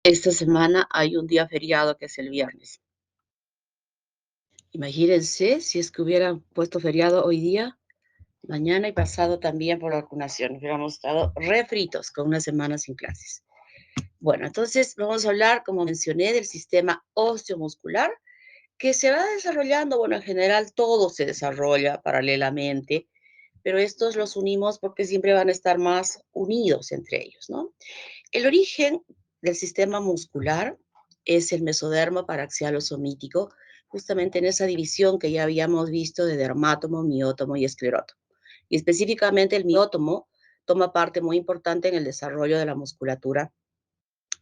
Esta semana hay un día feriado que es el viernes. Imagínense si es que hubieran puesto feriado hoy día, mañana y pasado también por la vacunación. Hubiéramos estado refritos con una semana sin clases. Bueno, entonces vamos a hablar, como mencioné, del sistema osteomuscular que se va desarrollando. Bueno, en general todo se desarrolla paralelamente, pero estos los unimos porque siempre van a estar más unidos entre ellos, ¿no? El origen del sistema muscular es el mesodermo paraxialo-somítico, justamente en esa división que ya habíamos visto de dermátomo, miótomo y esclerótomo. Y específicamente el miótomo toma parte muy importante en el desarrollo de la musculatura,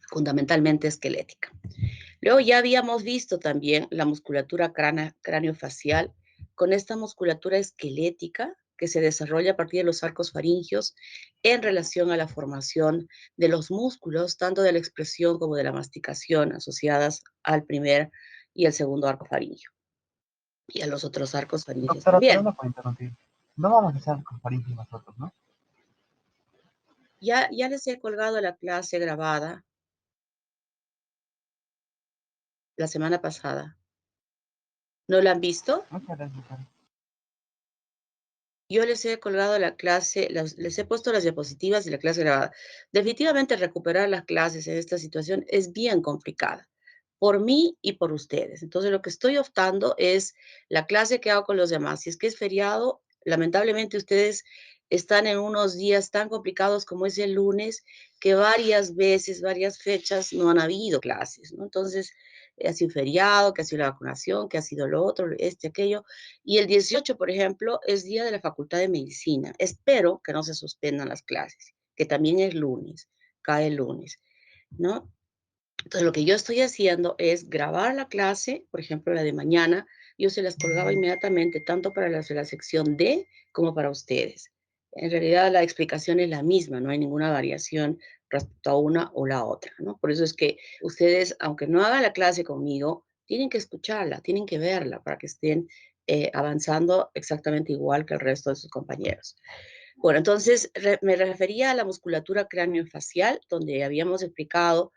fundamentalmente esquelética. Luego ya habíamos visto también la musculatura craneofacial, con esta musculatura esquelética que se desarrolla a partir de los arcos faringios en relación a la formación de los músculos, tanto de la expresión como de la masticación, asociadas al primer y el segundo arco faríngeo, y a los otros arcos faringios Doctora, también. perdón por interrumpir. No vamos a hacer conferencia nosotros, ¿no? Ya les he colgado la clase grabada la semana pasada. ¿No la han visto? Muchas gracias, doctora. Yo les he colgado la clase, les he puesto las diapositivas y la clase grabada. Definitivamente recuperar las clases en esta situación es bien complicada, por mí y por ustedes. Entonces lo que estoy optando es la clase que hago con los demás. Si es que es feriado, lamentablemente ustedes están en unos días tan complicados como es el lunes, que varias veces, varias fechas no han habido clases, ¿no? Entonces, ha sido feriado, que ha sido la vacunación, que ha sido lo otro, aquello. Y el 18, por ejemplo, es día de la Facultad de Medicina. Espero que no se suspendan las clases, que también es lunes, cae el lunes, ¿no? Entonces, lo que yo estoy haciendo es grabar la clase, por ejemplo, la de mañana. Yo se las colgaba inmediatamente, tanto para las de la sección D como para ustedes. En realidad, la explicación es la misma, no hay ninguna variación respecto a una o la otra, ¿no? Por eso es que ustedes, aunque no hagan la clase conmigo, tienen que escucharla, tienen que verla para que estén avanzando exactamente igual que el resto de sus compañeros. Bueno, entonces me refería a la musculatura craneofacial, donde habíamos explicado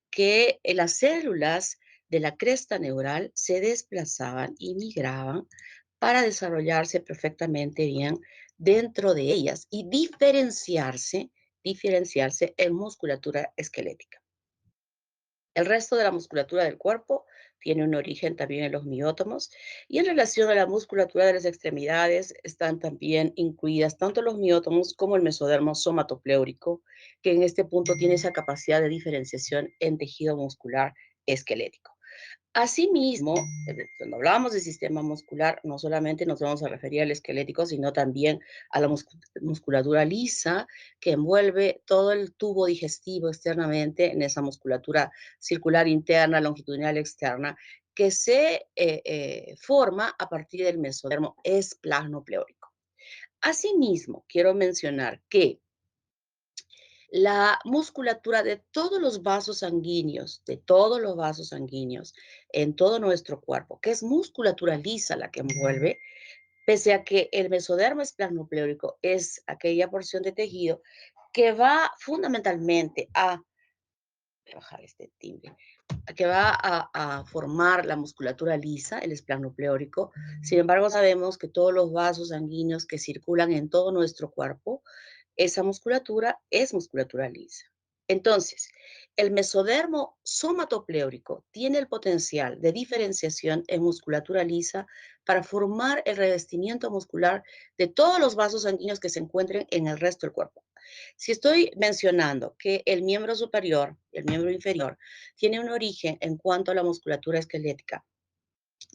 que las células de la cresta neural se desplazaban y migraban para desarrollarse perfectamente bien dentro de ellas y diferenciarse en musculatura esquelética. El resto de la musculatura del cuerpo tiene un origen también en los miótomos, y en relación a la musculatura de las extremidades están también incluidas tanto los miótomos como el mesodermo somatopleórico, que en este punto tiene esa capacidad de diferenciación en tejido muscular esquelético. Asimismo, cuando hablamos del sistema muscular, no solamente nos vamos a referir al esquelético, sino también a la musculatura lisa que envuelve todo el tubo digestivo externamente en esa musculatura circular interna, longitudinal externa, que se forma a partir del mesodermo esplanopleórico. Asimismo, quiero mencionar que la musculatura de todos los vasos sanguíneos, en todo nuestro cuerpo, que es musculatura lisa la que envuelve, pese a que el mesodermo esplanopleórico es aquella porción de tejido que va fundamentalmente voy a bajar este timbre, que va a formar la musculatura lisa, el esplanopleórico. Sin embargo, sabemos que todos los vasos sanguíneos que circulan en todo nuestro cuerpo, esa musculatura es musculatura lisa. Entonces, el mesodermo somatopleórico tiene el potencial de diferenciación en musculatura lisa para formar el revestimiento muscular de todos los vasos sanguíneos que se encuentren en el resto del cuerpo. Si estoy mencionando que el miembro superior y el miembro inferior tiene un origen en cuanto a la musculatura esquelética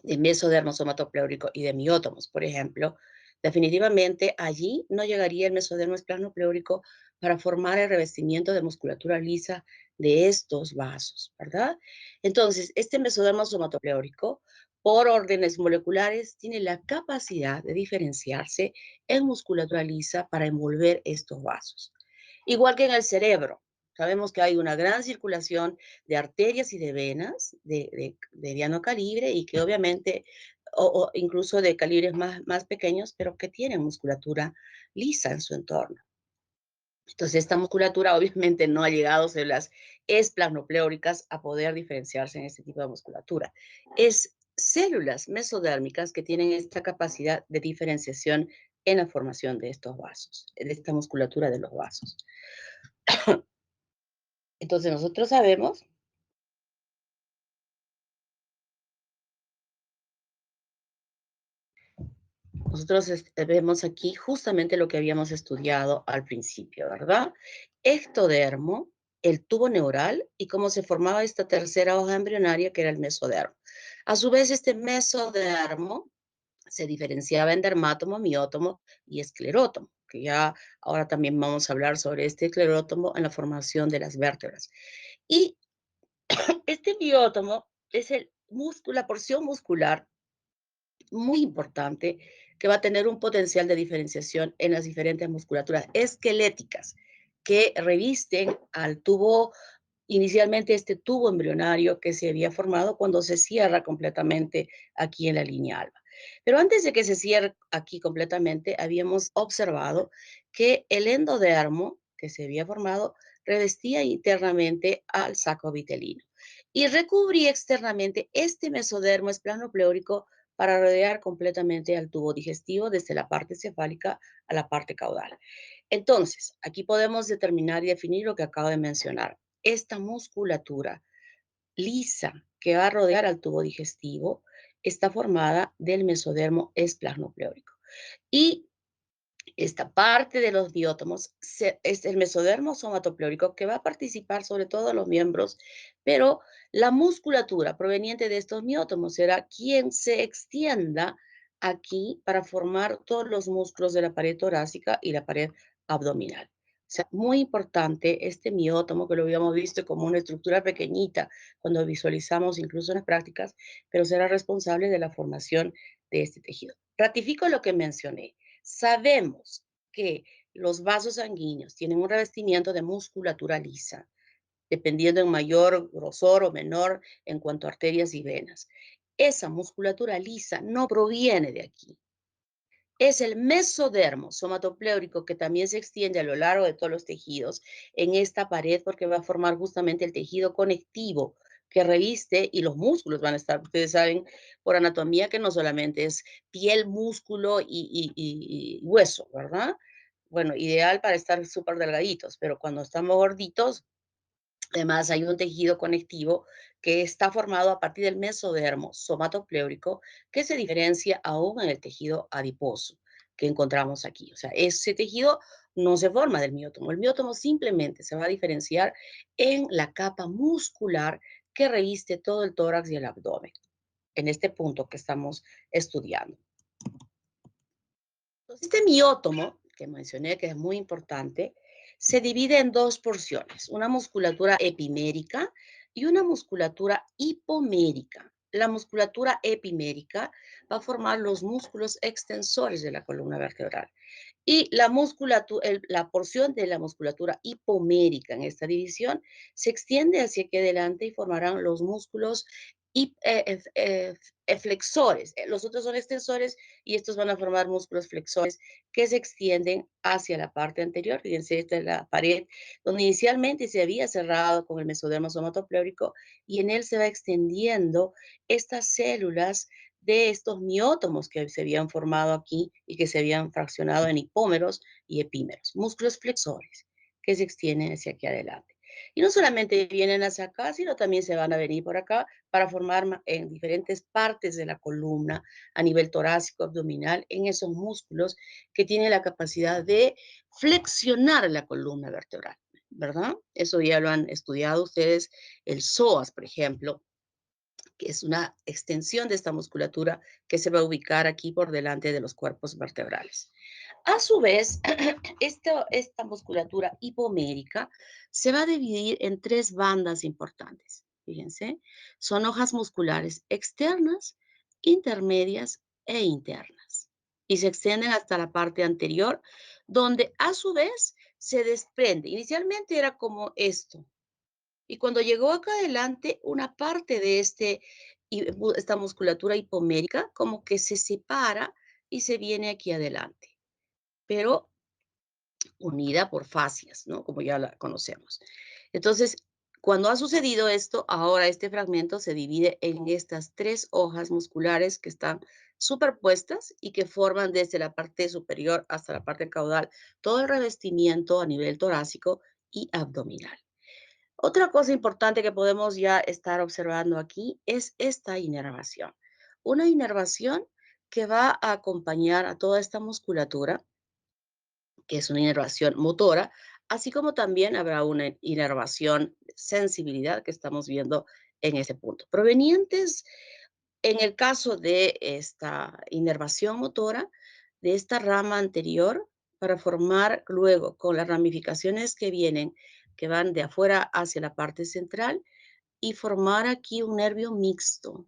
de mesodermo somatopleórico y de miótomos, por ejemplo, definitivamente allí no llegaría el mesodermo esplanopleórico para formar el revestimiento de musculatura lisa de estos vasos, ¿verdad? Entonces, este mesodermo somatopleórico, por órdenes moleculares, tiene la capacidad de diferenciarse en musculatura lisa para envolver estos vasos. Igual que en el cerebro, sabemos que hay una gran circulación de arterias y de venas de mediano calibre y que obviamente, o incluso de calibres más pequeños, pero que tienen musculatura lisa en su entorno. Entonces, esta musculatura obviamente no ha llegado a células esplanopleóricas a poder diferenciarse en este tipo de musculatura. Es células mesodérmicas que tienen esta capacidad de diferenciación en la formación de estos vasos, de esta musculatura de los vasos. Entonces, vemos aquí justamente lo que habíamos estudiado al principio, ¿verdad? Ectodermo, el tubo neural y cómo se formaba esta tercera hoja embrionaria que era el mesodermo. A su vez, este mesodermo se diferenciaba en dermátomo, miótomo y esclerótomo, que ya ahora también vamos a hablar sobre este esclerótomo en la formación de las vértebras. Y este miótomo es la porción muscular muy importante que va a tener un potencial de diferenciación en las diferentes musculaturas esqueléticas que revisten al tubo, inicialmente este tubo embrionario que se había formado cuando se cierra completamente aquí en la línea alba. Pero antes de que se cierre aquí completamente, habíamos observado que el endodermo que se había formado revestía internamente al saco vitelino y recubría externamente este mesodermo esplanopleórico para rodear completamente al tubo digestivo desde la parte cefálica a la parte caudal. Entonces, aquí podemos determinar y definir lo que acabo de mencionar. Esta musculatura lisa que va a rodear al tubo digestivo está formada del mesodermo esplanopleórico. Y esta parte de los biótomos es el mesodermo somatopleórico que va a participar sobre todo en los miembros, pero la musculatura proveniente de estos miótomos será quien se extienda aquí para formar todos los músculos de la pared torácica y la pared abdominal. O sea, muy importante este miótomo que lo habíamos visto como una estructura pequeñita cuando visualizamos incluso en las prácticas, pero será responsable de la formación de este tejido. Ratifico lo que mencioné. Sabemos que los vasos sanguíneos tienen un revestimiento de musculatura lisa, dependiendo en mayor grosor o menor en cuanto a arterias y venas. Esa musculatura lisa no proviene de aquí. Es el mesodermo somatopleórico que también se extiende a lo largo de todos los tejidos en esta pared porque va a formar justamente el tejido conectivo que reviste y los músculos van a estar, ustedes saben por anatomía que no solamente es piel, músculo y hueso, ¿verdad? Bueno, ideal para estar súper delgaditos, pero cuando estamos gorditos, además, hay un tejido conectivo que está formado a partir del mesodermo somatopleórico que se diferencia aún en el tejido adiposo que encontramos aquí. O sea, ese tejido no se forma del miótomo. El miótomo simplemente se va a diferenciar en la capa muscular que reviste todo el tórax y el abdomen, en este punto que estamos estudiando. Entonces, este miótomo, que mencioné que es muy importante, se divide en dos porciones, una musculatura epimérica y una musculatura hipomérica. La musculatura epimérica va a formar los músculos extensores de la columna vertebral. Y la porción de la musculatura hipomérica en esta división se extiende hacia aquí adelante y formarán los músculos flexores. Los otros son extensores y estos van a formar músculos flexores que se extienden hacia la parte anterior. Fíjense, esta es la pared donde inicialmente se había cerrado con el mesodermo somatopleórico y en él se va extendiendo estas células de estos miótomos que se habían formado aquí y que se habían fraccionado en hipómeros y epímeros, músculos flexores que se extienden hacia aquí adelante. Y no solamente vienen hacia acá, sino también se van a venir por acá para formar en diferentes partes de la columna, a nivel torácico, abdominal, en esos músculos que tienen la capacidad de flexionar la columna vertebral, ¿verdad? Eso ya lo han estudiado ustedes, el psoas, por ejemplo, que es una extensión de esta musculatura que se va a ubicar aquí por delante de los cuerpos vertebrales. A su vez, esta musculatura hipomérica se va a dividir en tres bandas importantes. Fíjense, son hojas musculares externas, intermedias e internas. Y se extienden hasta la parte anterior, donde a su vez se desprende. Inicialmente era como esto, y cuando llegó acá adelante, una parte de esta musculatura hipomérica como que se separa y se viene aquí adelante. Pero unida por fascias, ¿no? Como ya la conocemos. Entonces, cuando ha sucedido esto, ahora este fragmento se divide en estas tres hojas musculares que están superpuestas y que forman desde la parte superior hasta la parte caudal todo el revestimiento a nivel torácico y abdominal. Otra cosa importante que podemos ya estar observando aquí es esta inervación. Una inervación que va a acompañar a toda esta musculatura, que es una inervación motora, así como también habrá una inervación de sensibilidad que estamos viendo en ese punto. Provenientes, en el caso de esta inervación motora, de esta rama anterior, para formar luego con las ramificaciones que vienen, que van de afuera hacia la parte central, y formar aquí un nervio mixto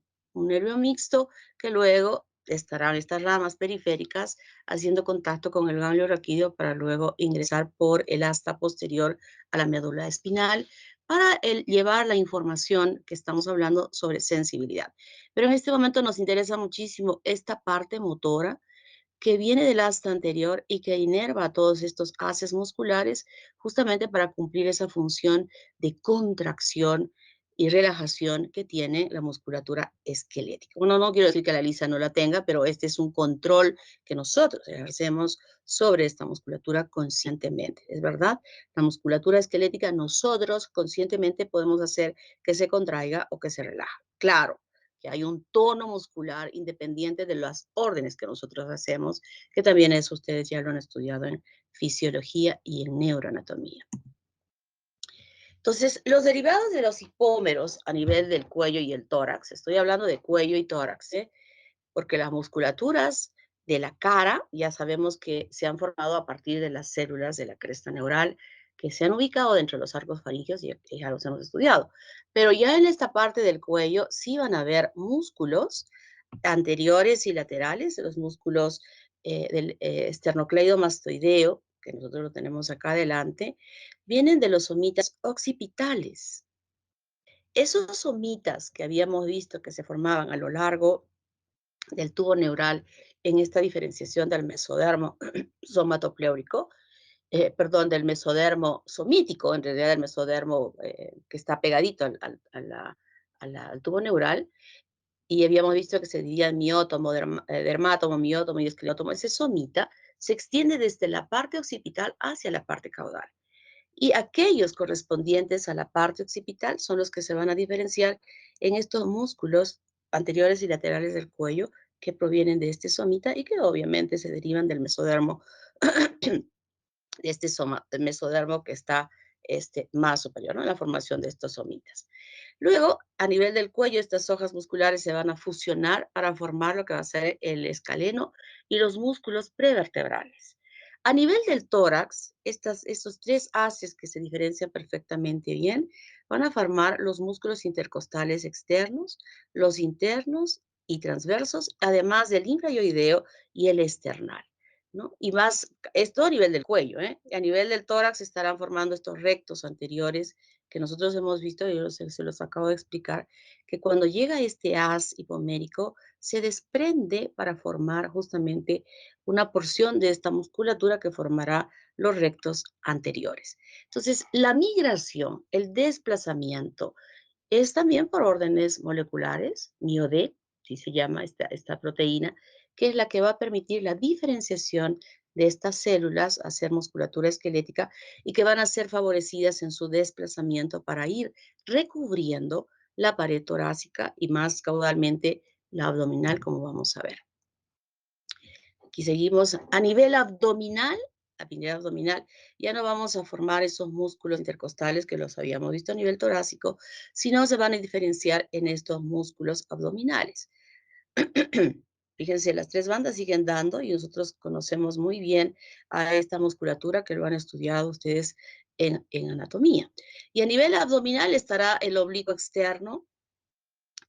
que luego estarán estas ramas periféricas haciendo contacto con el ganglio raquídeo para luego ingresar por el asta posterior a la médula espinal para llevar la información que estamos hablando sobre sensibilidad. Pero en este momento nos interesa muchísimo esta parte motora que viene del asta anterior y que inerva a todos estos haces musculares justamente para cumplir esa función de contracción y relajación que tiene la musculatura esquelética. Bueno, no quiero decir que la lisa no la tenga, pero este es un control que nosotros ejercemos sobre esta musculatura conscientemente. Es verdad, la musculatura esquelética nosotros conscientemente podemos hacer que se contraiga o que se relaje. Claro, que hay un tono muscular independiente de las órdenes que nosotros hacemos, que también eso ustedes ya lo han estudiado en fisiología y en neuroanatomía. Entonces, los derivados de los hipómeros a nivel del cuello y el tórax, estoy hablando de cuello y tórax, ¿eh? Porque las musculaturas de la cara ya sabemos que se han formado a partir de las células de la cresta neural que se han ubicado dentro de los arcos faringeos y ya los hemos estudiado. Pero ya en esta parte del cuello sí van a haber músculos anteriores y laterales, los músculos del esternocleidomastoideo, que nosotros lo tenemos acá adelante, vienen de los somitas occipitales. Esos somitas que habíamos visto que se formaban a lo largo del tubo neural en esta diferenciación del mesodermo somatopleórico, perdón, del mesodermo somítico, en realidad del mesodermo que está pegadito al tubo neural, y habíamos visto que se dividía en miótomo, dermátomo, miótomo y esclerótomo. Ese somita se extiende desde la parte occipital hacia la parte caudal. Y aquellos correspondientes a la parte occipital son los que se van a diferenciar en estos músculos anteriores y laterales del cuello que provienen de este somita y que obviamente se derivan del mesodermo, de este mesodermo que está más superior, ¿no? En la formación de estos somitas. Luego, a nivel del cuello, estas hojas musculares se van a fusionar para formar lo que va a ser el escaleno y los músculos prevertebrales. A nivel del tórax, estos tres haces que se diferencian perfectamente bien van a formar los músculos intercostales externos, los internos y transversos, además del infrayoideo y el esternal, ¿no? Y más, esto a nivel del cuello, ¿eh? A nivel del tórax se estarán formando estos rectos anteriores que nosotros hemos visto, yo se los acabo de explicar, que cuando llega este haz hipomérico se desprende para formar justamente una porción de esta musculatura que formará los rectos anteriores. Entonces, la migración, el desplazamiento, es también por órdenes moleculares, MioD, así se llama esta proteína, que es la que va a permitir la diferenciación de estas células, hacer musculatura esquelética y que van a ser favorecidas en su desplazamiento para ir recubriendo la pared torácica y más caudalmente la abdominal, como vamos a ver. Aquí seguimos a nivel abdominal, ya no vamos a formar esos músculos intercostales que los habíamos visto a nivel torácico, sino se van a diferenciar en estos músculos abdominales. Fíjense, las tres bandas siguen dando y nosotros conocemos muy bien a esta musculatura que lo han estudiado ustedes en anatomía. Y a nivel abdominal estará el oblicuo externo,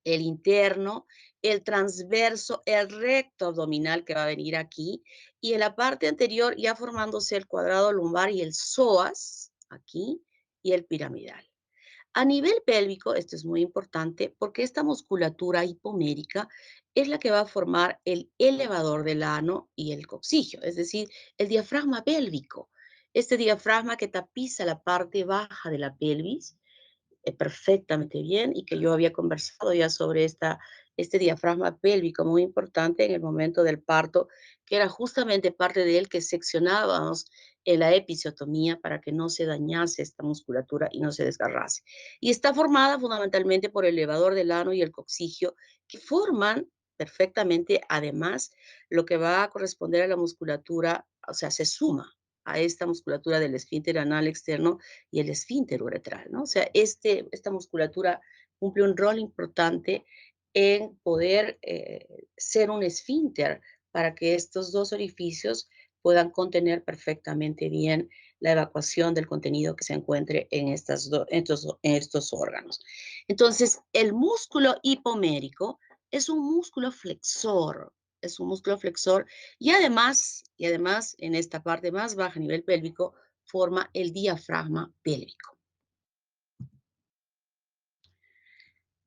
el interno, el transverso, el recto abdominal que va a venir aquí, y en la parte anterior ya formándose el cuadrado lumbar y el psoas, aquí, y el piramidal. A nivel pélvico, esto es muy importante porque esta musculatura hipomérica es la que va a formar el elevador del ano y el coccigio, es decir, el diafragma pélvico. Este diafragma que tapiza la parte baja de la pelvis perfectamente bien y que yo había conversado ya sobre este diafragma pélvico muy importante en el momento del parto, que era justamente parte de él que seccionábamos en la episiotomía para que no se dañase esta musculatura y no se desgarrase. Y está formada fundamentalmente por el elevador del ano y el coxigio, que forman perfectamente, además, lo que va a corresponder a la musculatura, o sea, se suma a esta musculatura del esfínter anal externo y el esfínter uretral, ¿no? O sea, esta musculatura cumple un rol importante en poder ser un esfínter para que estos dos orificios puedan contener perfectamente bien la evacuación del contenido que se encuentre en, en estos órganos. Entonces, el músculo hipomérico es un músculo flexor, es un músculo flexor y además en esta parte más baja a nivel pélvico forma el diafragma pélvico.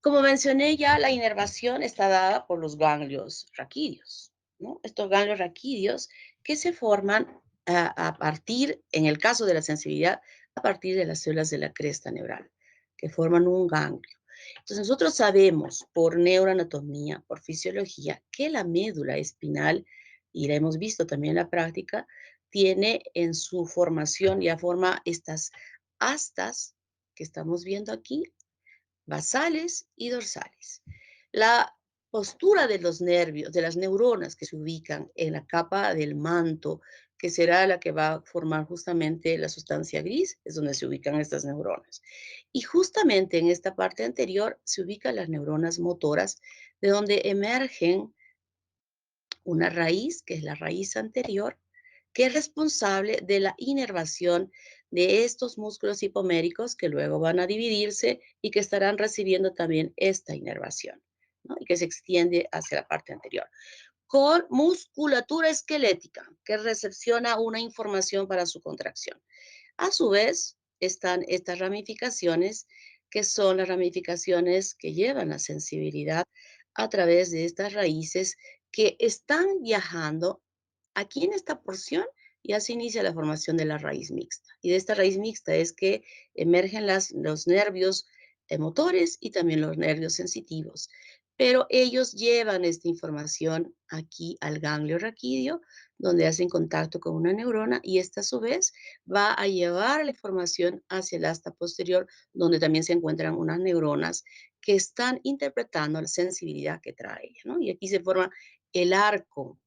Como mencioné ya, la inervación está dada por los ganglios raquídeos, ¿no? Estos ganglios raquídeos que se forman a partir, en el caso de la sensibilidad, a partir de las células de la cresta neural, que forman un ganglio. Entonces, nosotros sabemos por neuroanatomía, por fisiología, que la médula espinal, y la hemos visto también en la práctica, tiene en su formación, ya forma estas astas que estamos viendo aquí, basales y dorsales. La postura de los nervios, de las neuronas que se ubican en la capa del manto, que será la que va a formar justamente la sustancia gris, es donde se ubican estas neuronas. Y justamente en esta parte anterior se ubican las neuronas motoras, de donde emergen una raíz, que es la raíz anterior, que es responsable de la inervación de estos músculos hipoméricos que luego van a dividirse y que estarán recibiendo también esta inervación, ¿no? Y que se extiende hacia la parte anterior. Con musculatura esquelética que recepciona una información para su contracción. A su vez, están estas ramificaciones, que son las ramificaciones que llevan la sensibilidad a través de estas raíces que están viajando. Aquí en esta porción ya se inicia la formación de la raíz mixta. Y de esta raíz mixta es que emergen los nervios motores y también los nervios sensitivos. Pero ellos llevan esta información aquí al ganglio raquídeo, donde hacen contacto con una neurona y esta a su vez va a llevar la información hacia el asta posterior, donde también se encuentran unas neuronas que están interpretando la sensibilidad que trae ella, ¿no? Y aquí se forma el arco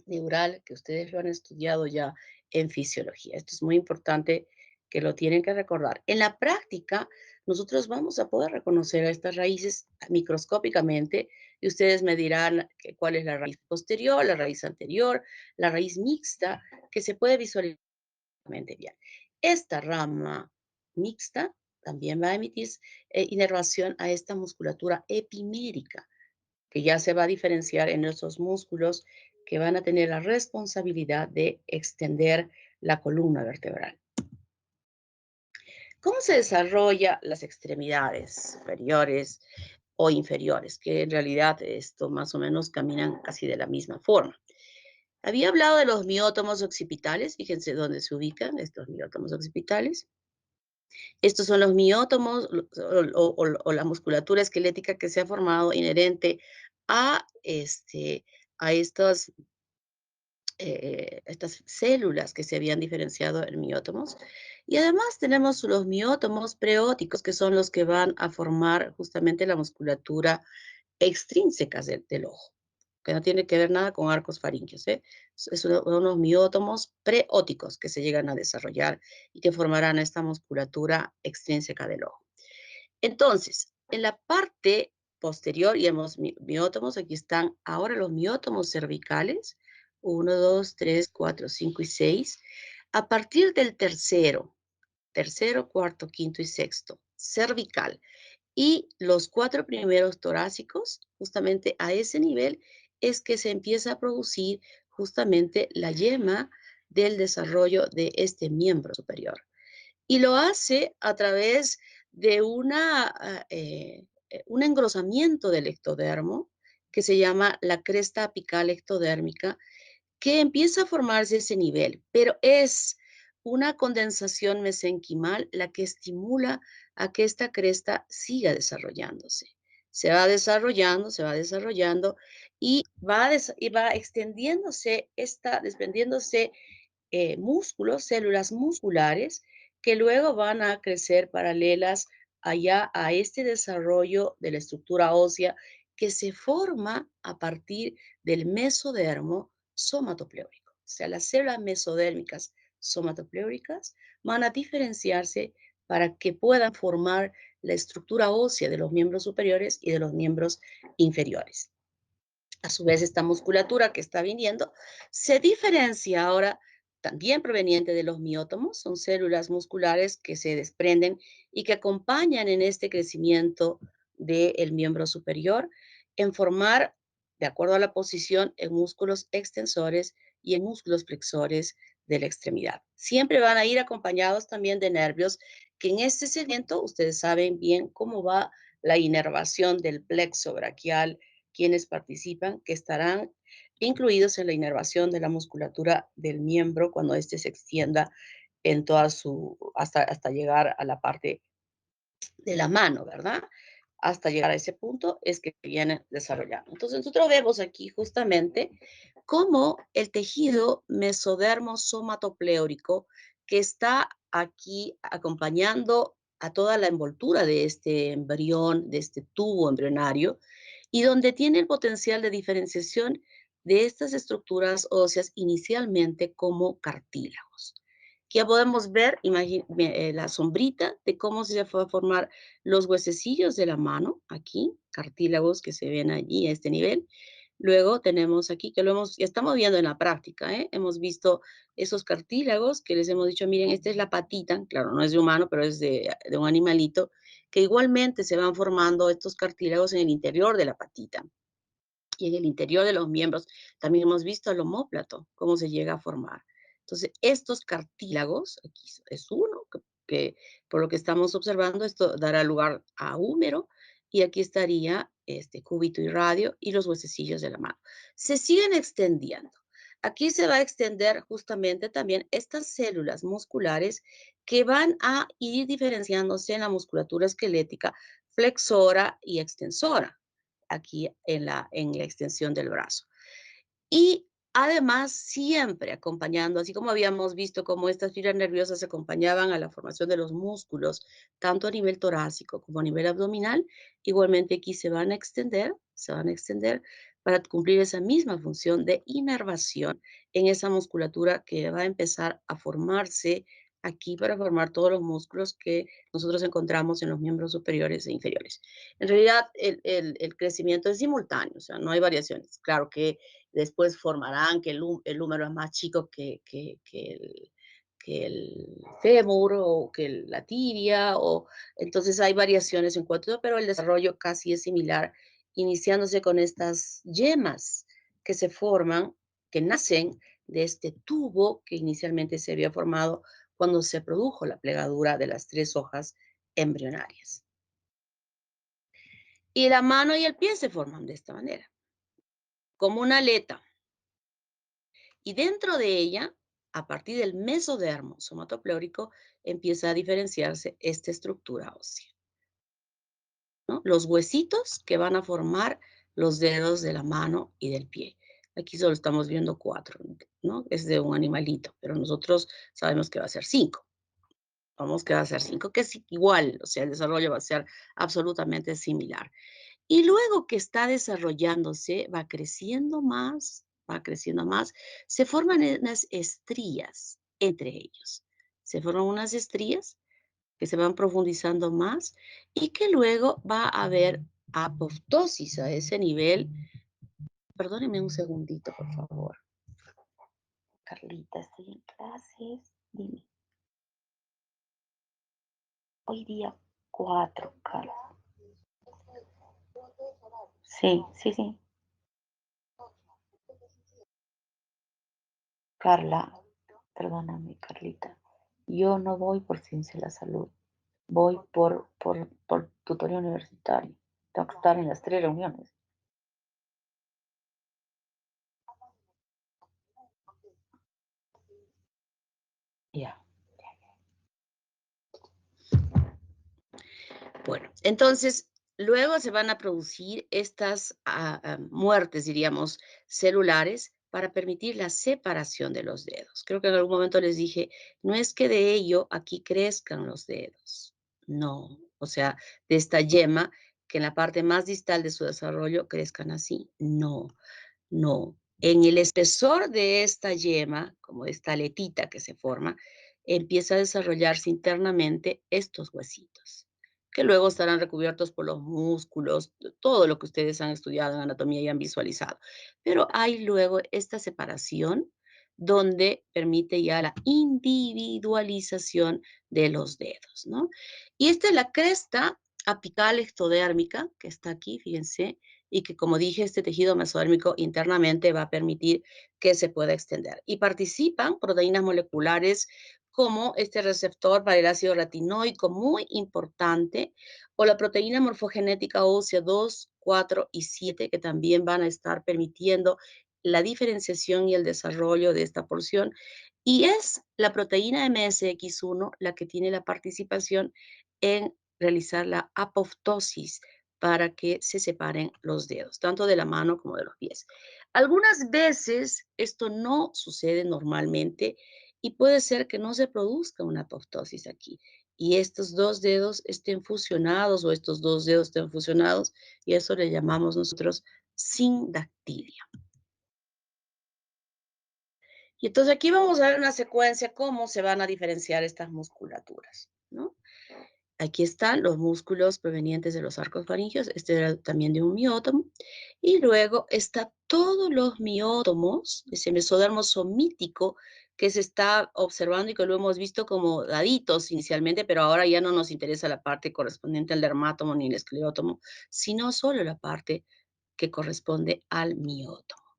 neural que ustedes lo han estudiado ya en fisiología. Esto es muy importante que lo tienen que recordar. En la práctica, nosotros vamos a poder reconocer a estas raíces microscópicamente y ustedes me dirán cuál es la raíz posterior, la raíz anterior, la raíz mixta, que se puede visualizar bien. Esta rama mixta también va a emitir inervación a esta musculatura epimérica, que ya se va a diferenciar en esos músculos que van a tener la responsabilidad de extender la columna vertebral. ¿Cómo se desarrolla las extremidades superiores o inferiores? Que en realidad esto más o menos caminan casi de la misma forma. Había hablado de los miótomos occipitales, fíjense dónde se ubican estos miótomos occipitales. Estos son los miótomos o la musculatura esquelética que se ha formado inherente a, a estas células que se habían diferenciado en miótomos. Y además tenemos los miótomos preóticos, que son los que van a formar justamente la musculatura extrínsecas del ojo, que no tiene que ver nada con arcos faríngeos, ¿eh? Es unos miótomos preóticos que se llegan a desarrollar y que formarán esta musculatura extrínseca del ojo. Entonces, en la parte posterior, y hemos miótomos, aquí están ahora los miótomos cervicales, 1, 2, 3, 4, 5 y 6. A partir del tercero, cuarto, quinto y sexto, cervical, y los 4 primeros torácicos, justamente a ese nivel es que se empieza a producir justamente la yema del desarrollo de este miembro superior. Y lo hace a través de un engrosamiento del ectodermo que se llama la cresta apical ectodérmica, que empieza a formarse ese nivel, pero es una condensación mesenquimal la que estimula a que esta cresta siga desarrollándose. Se va desarrollando y va extendiéndose, desprendiéndose músculos, células musculares, que luego van a crecer paralelas allá a este desarrollo de la estructura ósea que se forma a partir del mesodermo somatopleórico. O sea, las células mesodérmicas somatopleóricas van a diferenciarse para que puedan formar la estructura ósea de los miembros superiores y de los miembros inferiores. A su vez, esta musculatura que está viniendo se diferencia ahora también proveniente de los miótomos, son células musculares que se desprenden y que acompañan en este crecimiento del miembro superior en formar, de acuerdo a la posición, en músculos extensores y en músculos flexores de la extremidad. Siempre van a ir acompañados también de nervios, que en este segmento ustedes saben bien cómo va la inervación del plexo braquial, quienes participan, que estarán incluidos en la inervación de la musculatura del miembro cuando éste se extienda en toda hasta llegar a la parte de la mano, ¿verdad? Hasta llegar a ese punto es que viene desarrollando. Entonces nosotros vemos aquí justamente cómo el tejido mesodermo somatopleórico que está aquí acompañando a toda la envoltura de este embrión, de este tubo embrionario, y donde tiene el potencial de diferenciación de estas estructuras óseas inicialmente como cartílagos. Aquí ya podemos ver la sombrita de cómo se fue a formar los huesecillos de la mano, aquí, cartílagos que se ven allí a este nivel. Luego tenemos aquí, que ya estamos viendo en la práctica, ¿eh? Hemos visto esos cartílagos que les hemos dicho, miren, esta es la patita, claro, no es de humano, pero es de un animalito, que igualmente se van formando estos cartílagos en el interior de la patita y en el interior de los miembros. También hemos visto el omóplato, cómo se llega a formar. Entonces, estos cartílagos, aquí es uno, que por lo que estamos observando, esto dará lugar a húmero, y aquí estaría este cúbito y radio y los huesecillos de la mano. Se siguen extendiendo. Aquí se va a extender justamente también estas células musculares que van a ir diferenciándose en la musculatura esquelética flexora y extensora aquí en la extensión del brazo. Y además, siempre acompañando, así como habíamos visto cómo estas fibras nerviosas acompañaban a la formación de los músculos, tanto a nivel torácico como a nivel abdominal, igualmente aquí se van a extender para cumplir esa misma función de inervación en esa musculatura que va a empezar a formarse aquí para formar todos los músculos que nosotros encontramos en los miembros superiores e inferiores. En realidad, el crecimiento es simultáneo, o sea, no hay variaciones. Claro que después formarán que el húmero es más chico que el fémur o que la tibia, entonces hay variaciones en cuanto a eso, pero el desarrollo casi es similar, iniciándose con estas yemas que se forman, que nacen de este tubo que inicialmente se había formado cuando se produjo la plegadura de las 3 hojas embrionarias. Y la mano y el pie se forman de esta manera, como una aleta. Y dentro de ella, a partir del mesodermo somatopleórico, empieza a diferenciarse esta estructura ósea, ¿no? Los huesitos que van a formar los dedos de la mano y del pie. Aquí solo estamos viendo 4, ¿no? Es de un animalito, pero nosotros sabemos que va a ser 5. Vamos que va a ser 5, que es igual, o sea, el desarrollo va a ser absolutamente similar. Y luego que está desarrollándose, va creciendo más, se forman unas estrías entre ellos. Se forman unas estrías que se van profundizando más y que luego va a haber apoptosis a ese nivel. Perdónenme un segundito, por favor. Carlita, estoy en clases. Dime. Hoy día 4, Carla. Sí, sí, sí. Carla, perdóname, Carlita. Yo no voy por ciencia de la salud. Voy por tutoría universitaria. Tengo que estar en las 3 reuniones. Ya. Bueno, entonces, luego se van a producir estas muertes, diríamos, celulares para permitir la separación de los dedos. Creo que en algún momento les dije, no es que de ello aquí crezcan los dedos, no, o sea, de esta yema que en la parte más distal de su desarrollo crezcan así, no. No, en el espesor de esta yema, como esta aletita que se forma, empieza a desarrollarse internamente estos huesitos, que luego estarán recubiertos por los músculos, todo lo que ustedes han estudiado en anatomía y han visualizado. Pero hay luego esta separación donde permite ya la individualización de los dedos, ¿no? Y esta es la cresta apical ectodérmica que está aquí, fíjense, y que, como dije, este tejido mesodérmico internamente va a permitir que se pueda extender. Y participan proteínas moleculares como este receptor para el ácido retinoico, muy importante, o la proteína morfogenética ósea 2, 4 y 7, que también van a estar permitiendo la diferenciación y el desarrollo de esta porción. Y es la proteína MSX1 la que tiene la participación en realizar la apoptosis, para que se separen los dedos, tanto de la mano como de los pies. Algunas veces esto no sucede normalmente y puede ser que no se produzca una apoptosis aquí y estos dos dedos estén fusionados o estos dos dedos estén fusionados y eso le llamamos nosotros sindactilia. Y entonces aquí vamos a ver una secuencia cómo se van a diferenciar estas musculaturas, ¿no? Aquí están los músculos provenientes de los arcos faringeos, este era también de un miótomo, y luego está todos los miótomos, ese mesodermo somítico que se está observando y que lo hemos visto como daditos inicialmente, pero ahora ya no nos interesa la parte correspondiente al dermátomo ni el esclerótomo, sino solo la parte que corresponde al miótomo.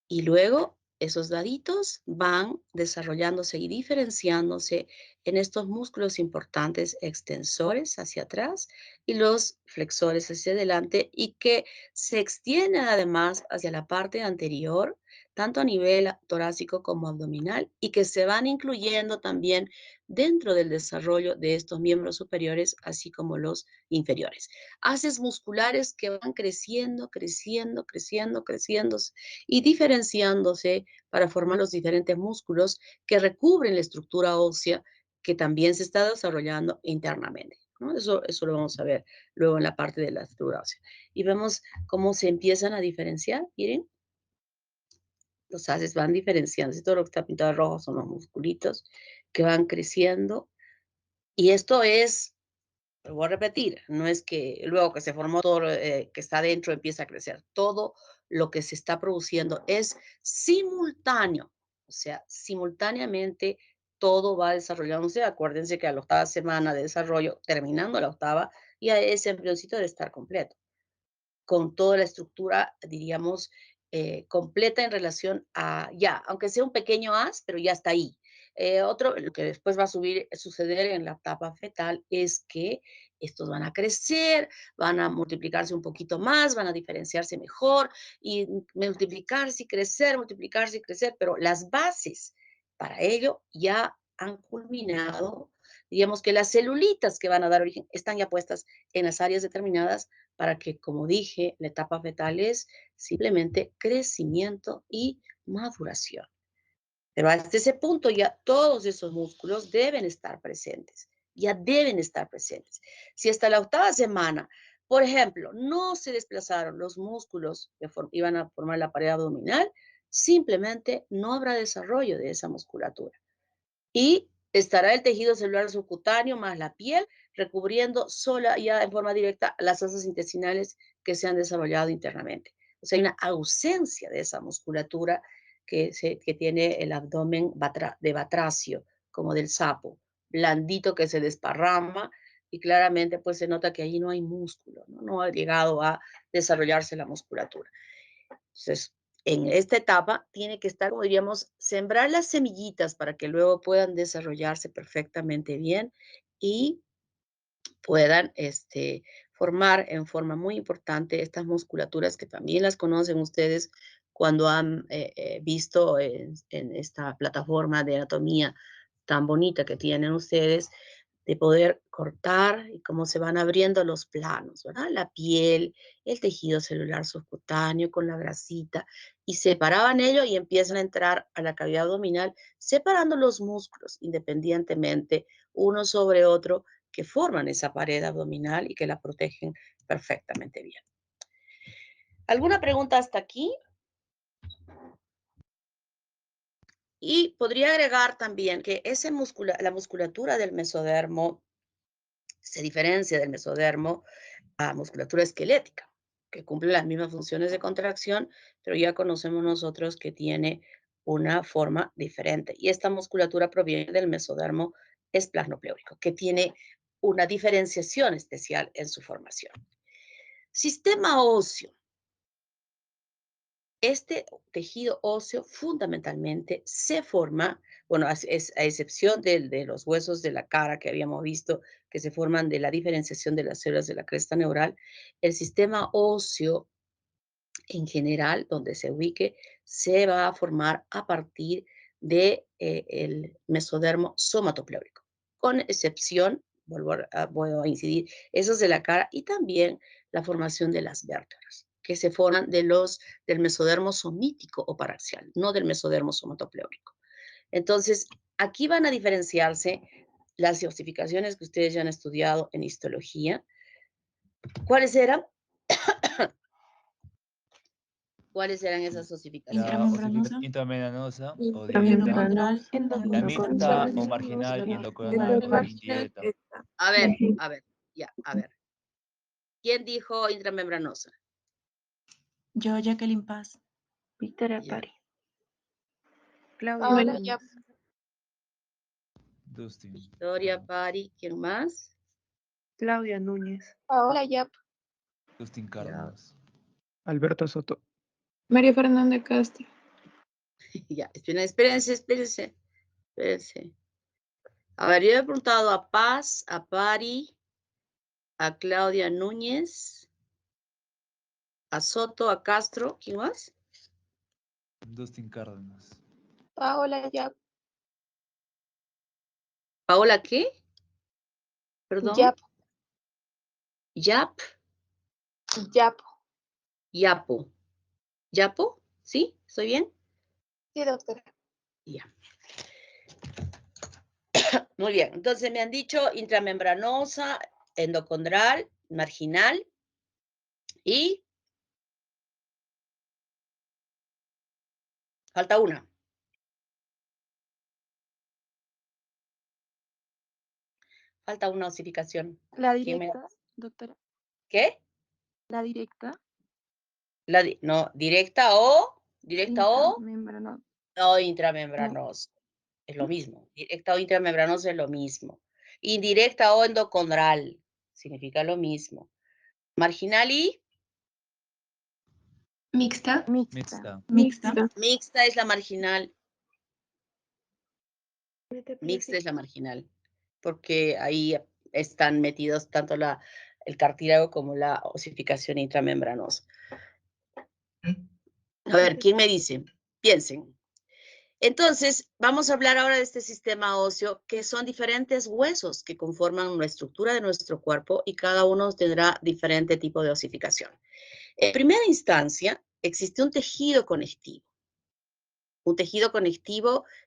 Y luego esos daditos van desarrollándose y diferenciándose en estos músculos importantes extensores hacia atrás y los flexores hacia adelante y que se extienden además hacia la parte anterior, tanto a nivel torácico como abdominal, y que se van incluyendo también dentro del desarrollo de estos miembros superiores, así como los inferiores. Haces musculares que van creciendo, creciendo, creciendo, creciendo y diferenciándose para formar los diferentes músculos que recubren la estructura ósea que también se está desarrollando internamente, ¿no? Eso lo vamos a ver luego en la parte de la estructura ósea. Y vemos cómo se empiezan a diferenciar, miren, los haces van diferenciando. Todo lo que está pintado de rojo son los musculitos que van creciendo. Y esto es, lo voy a repetir, no es que luego que se formó todo que está dentro empieza a crecer. Todo lo que se está produciendo es simultáneo, o sea, simultáneamente todo va desarrollándose. Acuérdense que a la octava semana de desarrollo, terminando la octava, ya ese embrioncito debe estar completo con toda la estructura, diríamos, completa en relación a ya, aunque sea un pequeño haz, pero ya está ahí. Lo que después va a suceder en la etapa fetal es que estos van a crecer, van a multiplicarse un poquito más, van a diferenciarse mejor y multiplicarse y crecer, pero las bases para ello ya han culminado. Digamos que las celulitas que van a dar origen están ya puestas en las áreas determinadas para que, como dije, la etapa fetal es simplemente crecimiento y maduración. Pero hasta ese punto ya todos esos músculos deben estar presentes, ya deben estar presentes. Si hasta la octava semana, por ejemplo, no se desplazaron los músculos que iban a formar la pared abdominal, simplemente no habrá desarrollo de esa musculatura y estará el tejido celular subcutáneo más la piel recubriendo sola ya en forma directa las asas intestinales que se han desarrollado internamente. O sea, hay una ausencia de esa musculatura que tiene el abdomen de batracio, como del sapo, blandito que se desparrama y claramente pues se nota que allí no hay músculo, ¿no? No ha llegado a desarrollarse la musculatura. Entonces, en esta etapa tiene que estar, como diríamos, sembrar las semillitas para que luego puedan desarrollarse perfectamente bien y puedan formar en forma muy importante estas musculaturas que también las conocen ustedes cuando han visto en esta plataforma de anatomía tan bonita que tienen ustedes, de poder cortar y cómo se van abriendo los planos, ¿verdad? La piel, el tejido celular subcutáneo con la grasita, y separaban ello y empiezan a entrar a la cavidad abdominal, separando los músculos independientemente uno sobre otro, que forman esa pared abdominal y que la protegen perfectamente bien. ¿Alguna pregunta hasta aquí? Y podría agregar también que la musculatura del mesodermo se diferencia del mesodermo a musculatura esquelética, que cumple las mismas funciones de contracción, pero ya conocemos nosotros que tiene una forma diferente. Y esta musculatura proviene del mesodermo esplanopleurico, que tiene una diferenciación especial en su formación. Sistema óseo. Este tejido óseo fundamentalmente se forma, bueno, a excepción de los huesos de la cara que habíamos visto, que se forman de la diferenciación de las células de la cresta neural, el sistema óseo en general, donde se ubique, se va a formar a partir de el mesodermo somatopleurico, con excepción, vuelvo a incidir, esos de la cara y también la formación de las vértebras, que se forman del mesodermo somítico o paraxial, no del mesodermo somatopleurico. Entonces, aquí van a diferenciarse las osificaciones que ustedes ya han estudiado en histología. ¿Cuáles eran? ¿Cuáles eran esas osificaciones? La Intramembranosa, intramembranosa o directa, endoconral, la mixta o endoconral, marginal y endoconal o endoconral. indirecta. A ver, ya, a ver. ¿Quién dijo intramembranosa? Yo, Jacqueline Paz. Victoria Ya. Pari. Claudia Hola, Núñez. ya. Dustin. Victoria Pari, ¿quién más? Claudia Núñez. Hola, ya. Dustin Ya. Cárdenas. Alberto Soto. María Fernanda Castro. Ya, espérense. A ver, yo he preguntado a Paz, a Pari, a Claudia Núñez, a Soto, a Castro, ¿quién más? Dustin Cárdenas. Hola, ya. ¿Paola qué? Perdón. Yap. Yap, Yap. Yapo. ¿Yapo? ¿Sí? ¿Estoy bien? Sí, doctora. Ya. Muy bien, entonces me han dicho intramembranosa, endocondral, marginal y falta una. Falta una osificación. La ¿Quién me- directa, doctora. ¿Qué? La directa. No, directa Intramembranosa. o intramembranosa. Es lo mismo. Directa o intramembranosa es lo mismo. Indirecta o endocondral significa lo mismo. Marginal y Mixta. Mixta. mixta es la marginal. Mixta es la marginal, porque ahí están metidos tanto el cartílago como la osificación intramembranosa. A ver, ¿quién me dice? Piensen. Entonces, vamos a hablar ahora de este sistema óseo, que son diferentes huesos que conforman la estructura de nuestro cuerpo y cada uno tendrá diferente tipo de osificación. En primera instancia, existe un tejido conectivo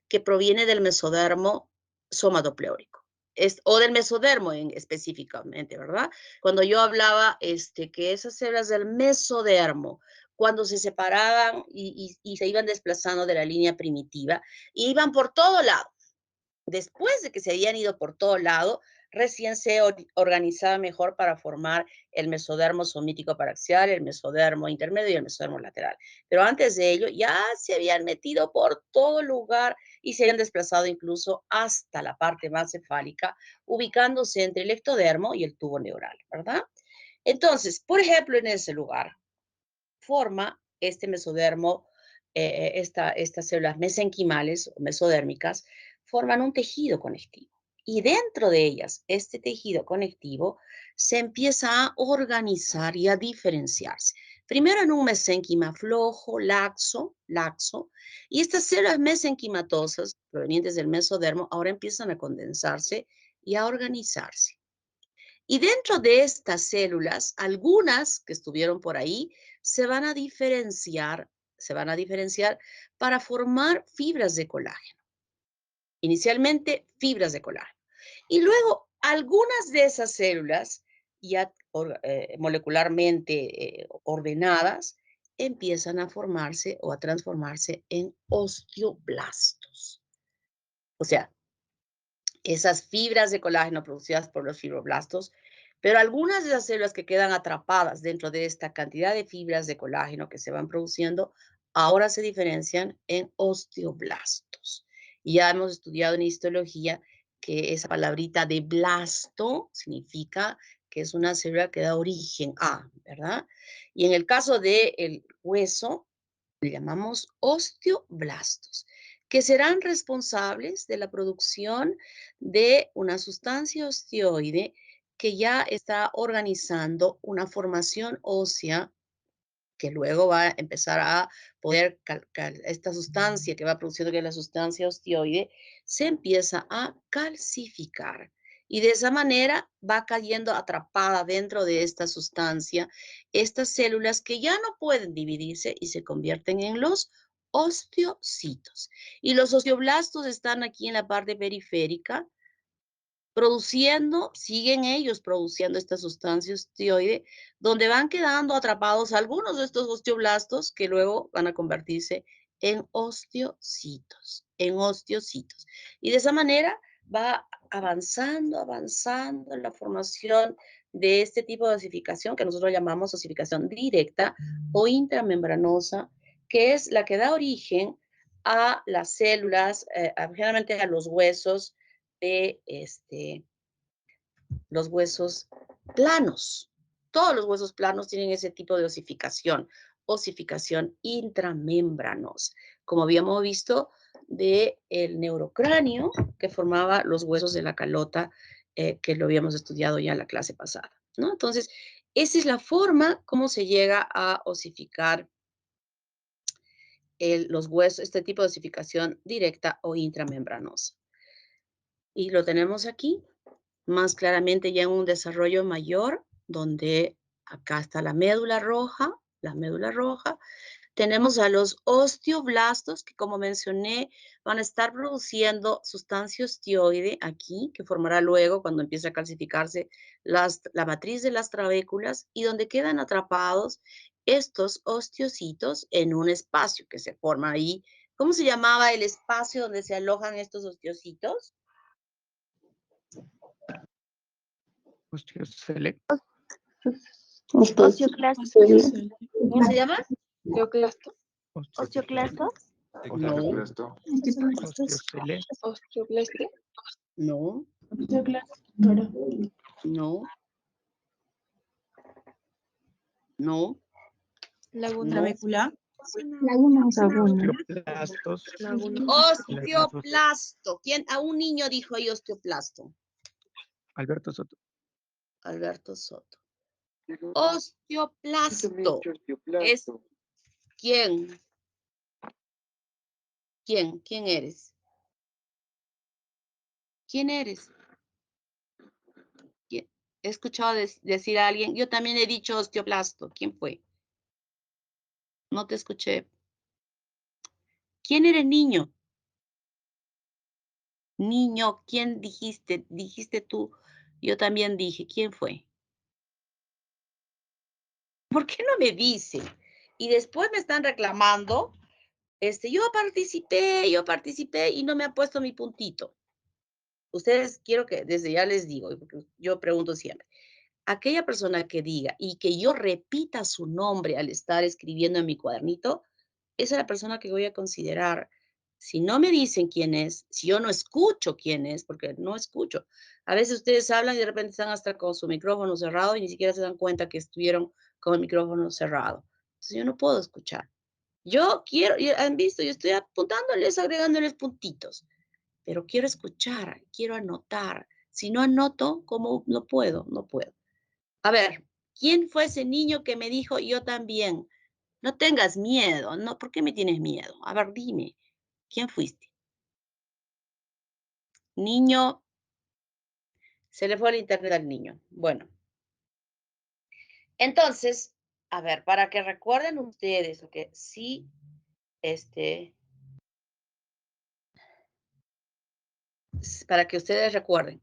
que proviene del mesodermo somatopleórico, o del mesodermo específicamente, ¿verdad? Cuando yo hablaba que esas células del mesodermo, cuando se separaban y se iban desplazando de la línea primitiva, iban por todo lado. Después de que se habían ido por todo lado, recién se organizaba mejor para formar el mesodermo somítico paraxial, el mesodermo intermedio y el mesodermo lateral. Pero antes de ello ya se habían metido por todo lugar y se habían desplazado incluso hasta la parte más cefálica, ubicándose entre el ectodermo y el tubo neural, ¿verdad? Entonces, por ejemplo, en ese lugar forma este mesodermo, estas células mesenquimales o mesodérmicas, forman un tejido conectivo. Y dentro de ellas, este tejido conectivo se empieza a organizar y a diferenciarse. Primero en un mesénquima flojo, laxo, y estas células mesenquimatosas provenientes del mesodermo ahora empiezan a condensarse y a organizarse. Y dentro de estas células, algunas que estuvieron por ahí se van a diferenciar para formar fibras de colágeno. Inicialmente, fibras de colágeno. Y luego, algunas de esas células, ya molecularmente ordenadas, empiezan a formarse o a transformarse en osteoblastos. O sea, esas fibras de colágeno producidas por los fibroblastos, pero algunas de las células que quedan atrapadas dentro de esta cantidad de fibras de colágeno que se van produciendo, ahora se diferencian en osteoblastos. Y ya hemos estudiado en histología que esa palabrita de blasto significa que es una célula que da origen a, ¿verdad? Y en el caso del hueso, le llamamos osteoblastos, que serán responsables de la producción de una sustancia osteoide que ya está organizando una formación ósea que luego va a empezar a poder, esta sustancia que va produciendo, que es la sustancia osteoide, se empieza a calcificar. Y de esa manera va cayendo atrapada dentro de esta sustancia estas células que ya no pueden dividirse y se convierten en los osteocitos. Y los osteoblastos están aquí en la parte periférica, siguen ellos produciendo esta sustancia osteoide, donde van quedando atrapados algunos de estos osteoblastos que luego van a convertirse en osteocitos, Y de esa manera va avanzando la formación de este tipo de osificación que nosotros llamamos osificación directa o intramembranosa, que es la que da origen a las células, generalmente a los huesos de los huesos planos. Todos los huesos planos tienen ese tipo de osificación intramembranosa, como habíamos visto del neurocráneo que formaba los huesos de la calota, que lo habíamos estudiado ya en la clase pasada, ¿no? Entonces, esa es la forma como se llega a osificar los huesos, este tipo de osificación directa o intramembranosa. Y lo tenemos aquí, más claramente ya en un desarrollo mayor, donde acá está la médula roja, tenemos a los osteoblastos, que como mencioné, van a estar produciendo sustancia osteoide aquí, que formará luego, cuando empiece a calcificarse, la matriz de las trabéculas, y donde quedan atrapados estos osteocitos en un espacio que se forma ahí. ¿Cómo se llamaba el espacio donde se alojan estos osteocitos? Osteoselecto. Osteoclasto. ¿Cómo se llama? Osteoclasto. Osteoclasto. No, Osteoceleste. Osteoblaste. no, no, no, Laguna. Trabécula. Osteoplastos. Osteoplasto. ¿Quién? A un niño dijo ahí osteoplasto. Alberto Soto. Alberto Soto. Osteoplasto. Es ¿quién? ¿Quién? ¿Quién eres? ¿Quién eres? ¿Quién? He escuchado decir a alguien, yo también he dicho osteoplasto. ¿Quién fue? No te escuché. ¿Quién era el niño? Niño, ¿quién dijiste? Dijiste tú. Yo también dije. ¿Quién fue? ¿Por qué no me dicen? Y después me están reclamando, yo participé y no me ha puesto mi puntito. Ustedes quiero que desde ya les digo, porque yo pregunto siempre, aquella persona que diga y que yo repita su nombre al estar escribiendo en mi cuadernito, esa es la persona que voy a considerar. Si no me dicen quién es, si yo no escucho quién es, porque no escucho. A veces ustedes hablan y de repente están hasta con su micrófono cerrado y ni siquiera se dan cuenta que estuvieron con el micrófono cerrado. Entonces yo no puedo escuchar. Yo quiero, han visto, yo estoy apuntándoles, agregándoles puntitos, pero quiero escuchar, quiero anotar. Si no anoto, ¿cómo? No puedo, no puedo. A ver, ¿quién fue ese niño que me dijo yo también? No tengas miedo, no, ¿por qué me tienes miedo? A ver, dime, ¿quién fuiste? Niño, Se le fue el internet al niño. Bueno. Entonces, a ver, para que recuerden ustedes, que sí, para que ustedes recuerden.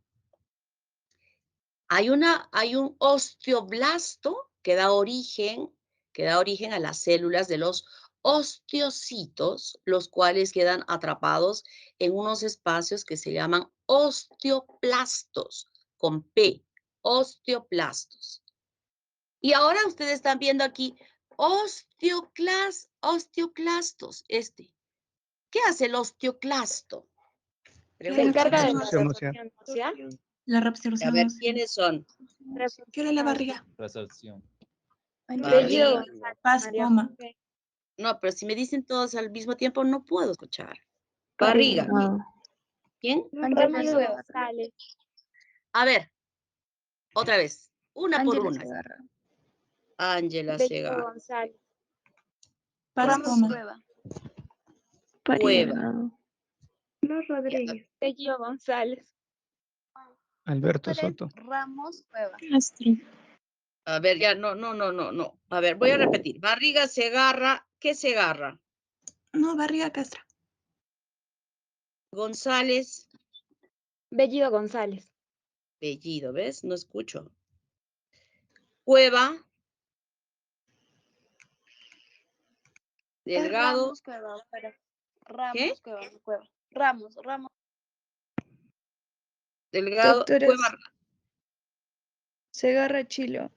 Hay un osteoblasto que da origen a las células de los osteocitos, los cuales quedan atrapados en unos espacios que se llaman osteoplastos, con P, osteoplastos. Y ahora ustedes están viendo aquí osteoclastos, ¿Qué hace el osteoclasto? Se encarga de la Reabsorción ósea. reabsorción ósea. La A reabsorción ver, ósea. ¿quiénes son? Quiero la barriga. Resorción. Bellido. Paz, María Poma. José. No, pero si me dicen todos al mismo tiempo, no puedo escuchar. Carrillo. Barriga. ¿Quién? Ramos González. A ver, otra vez. Una por una. Segarra. Ángela Bellido Segarra. González. Paz, Ramos Poma. Cueva. Cueva. Flor Rodríguez. Bellido González. Alberto Soto. Ramos Cueva. A ver, ya, no. A ver, voy a repetir. Barriga, Segarra. ¿Qué Segarra? No, Barriga Castro. González. Bellido González. Bellido, ¿ves? No escucho. Cueva. Delgado. Ramos Cueva. Ramos ¿Qué? Cueva. No Cueva. Ramos. Delgado. Doctora Cueva. Segarra Chilo.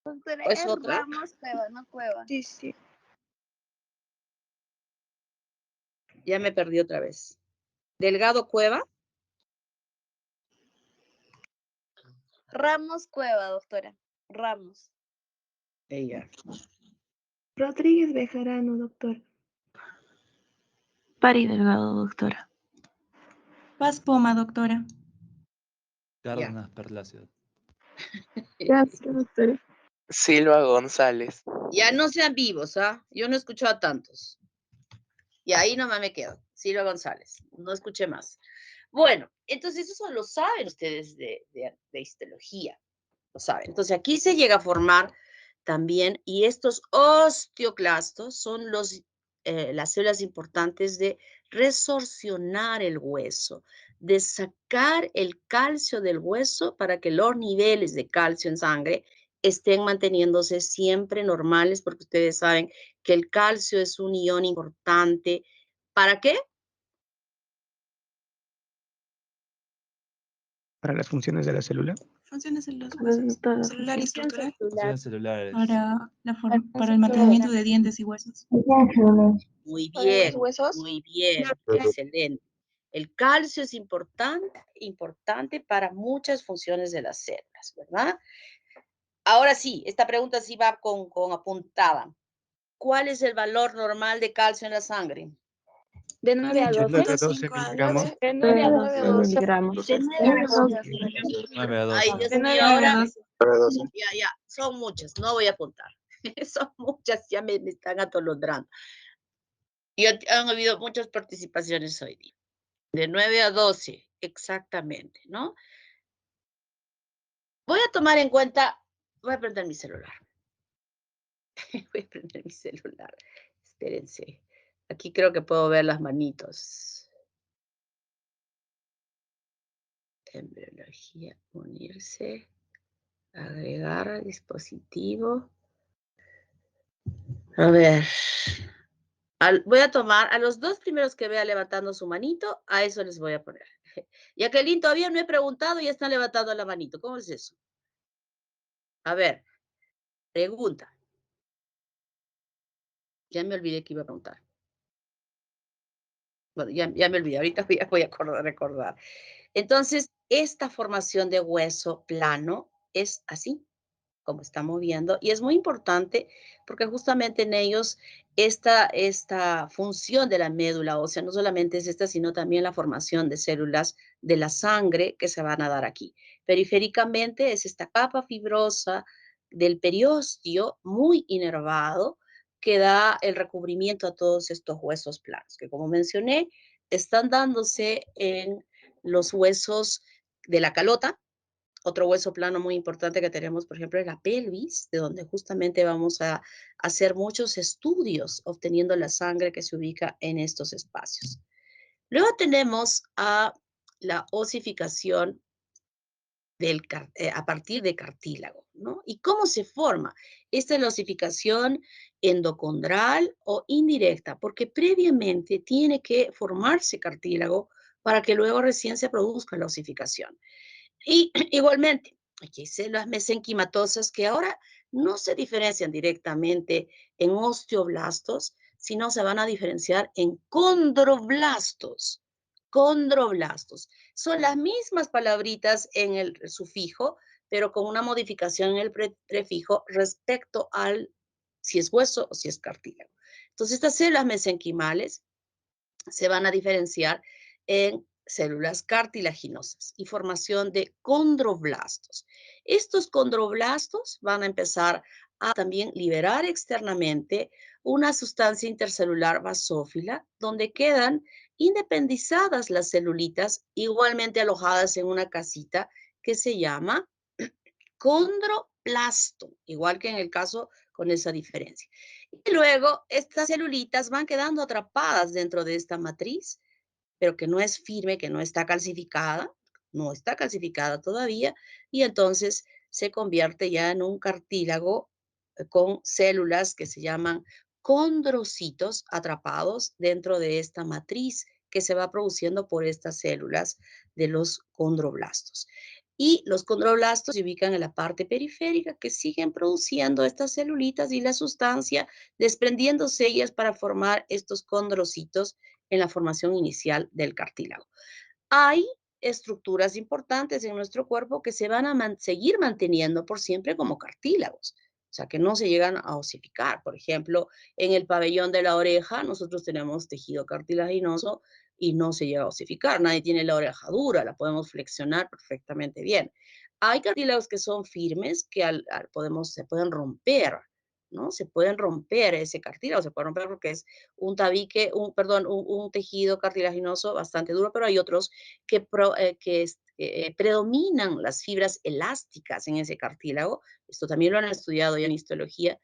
Doctora, ¿Es otra? Ramos Cueva, no Cueva. Sí, sí. Ya me perdí otra vez. Delgado Cueva. Ramos Cueva, doctora. Ramos. Ella. Rodríguez Bejarano, doctor. Pari Delgado, doctora. Paz, Poma, doctora. Cárdenas Perlacio. Gracias, doctora. Silva González. Ya no sean vivos, ¿ah? Yo no he escuchado a tantos. Y ahí nomás me quedo. Silva González. No escuché más. Bueno, entonces eso lo saben ustedes de histología. Lo saben. Entonces aquí se llega a formar también, y estos osteoclastos son las células importantes de resorcionar el hueso, de sacar el calcio del hueso para que los niveles de calcio en sangre estén manteniéndose siempre normales, porque ustedes saben que el calcio es un ion importante. ¿Para qué? Para las funciones de la célula. Funciones en los huesos. Celular y estructural. Funciones celulares. Para el mantenimiento de dientes y huesos. Muy ¿Para los bien, huesos? muy bien, excelente. El calcio es importante para muchas funciones de las células, ¿verdad? Ahora sí, esta pregunta sí va con apuntada. ¿Cuál es el valor normal de calcio en la sangre? De 9 a De 12. 9 a 12 miligramos. De 9 a 12. miligramos. De 9 a 12. 9 a 12. Ay, Dios De mío, 9 a ahora 12. ya, son muchas, no voy a apuntar. Son muchas, ya me están atolondrando. Y han habido muchas participaciones hoy día. De 9 a 12, exactamente, ¿no? Voy a tomar en cuenta, voy a prender mi celular. Voy a prender mi celular. Espérense. Aquí creo que puedo ver las manitos. Embriología, unirse, agregar dispositivo. A ver. Voy a tomar a los dos primeros que vea levantando su manito, a eso les voy a poner. Jacqueline, todavía no he preguntado y ya están levantando la manito. ¿Cómo es eso? A ver, pregunta. Ya me olvidé que iba a preguntar. Bueno, ya me olvidé, ahorita voy a recordar. Entonces, esta formación de hueso plano es así, como está moviendo, y es muy importante porque justamente en ellos esta función de la médula ósea no solamente es esta, sino también la formación de células de la sangre que se van a dar aquí. Periféricamente es esta capa fibrosa del periósteo muy inervado que da el recubrimiento a todos estos huesos planos, que como mencioné, están dándose en los huesos de la calota. Otro hueso plano muy importante que tenemos, por ejemplo, es la pelvis, de donde justamente vamos a hacer muchos estudios obteniendo la sangre que se ubica en estos espacios. Luego tenemos a la osificación a partir de cartílago, ¿no? ¿Y cómo se forma? Esta es la osificación endocondral o indirecta, porque previamente tiene que formarse cartílago para que luego recién se produzca la osificación. Y igualmente, aquí hay células mesenquimatosas que ahora no se diferencian directamente en osteoblastos, sino se van a diferenciar en condroblastos. Condroblastos. Son las mismas palabritas en el sufijo, pero con una modificación en el prefijo respecto al si es hueso o si es cartílago. Entonces, estas células mesenquimales se van a diferenciar en células cartilaginosas y formación de condroblastos. Estos condroblastos van a empezar a también liberar externamente una sustancia intercelular basófila donde quedan independizadas las celulitas igualmente alojadas en una casita que se llama condroplasto, igual que en el caso con esa diferencia. Y luego estas celulitas van quedando atrapadas dentro de esta matriz, pero que no es firme, que no está calcificada todavía, y entonces se convierte ya en un cartílago con células que se llaman condrocitos atrapados dentro de esta matriz que se va produciendo por estas células de los condroblastos. Y los condroblastos se ubican en la parte periférica que siguen produciendo estas celulitas y la sustancia, desprendiéndose ellas para formar estos condrocitos en la formación inicial del cartílago. Hay estructuras importantes en nuestro cuerpo que se van a seguir manteniendo por siempre como cartílagos, o sea, que no se llegan a osificar. Por ejemplo, en el pabellón de la oreja nosotros tenemos tejido cartilaginoso y no se llega a osificar. Nadie tiene la oreja dura, la podemos flexionar perfectamente bien. Hay cartílagos que son firmes que se pueden romper, ¿no? Se pueden romper ese cartílago, se puede romper porque es un tabique, un tejido cartilaginoso bastante duro, pero hay otros que predominan las fibras elásticas en ese cartílago. Esto también lo han estudiado ya en histología,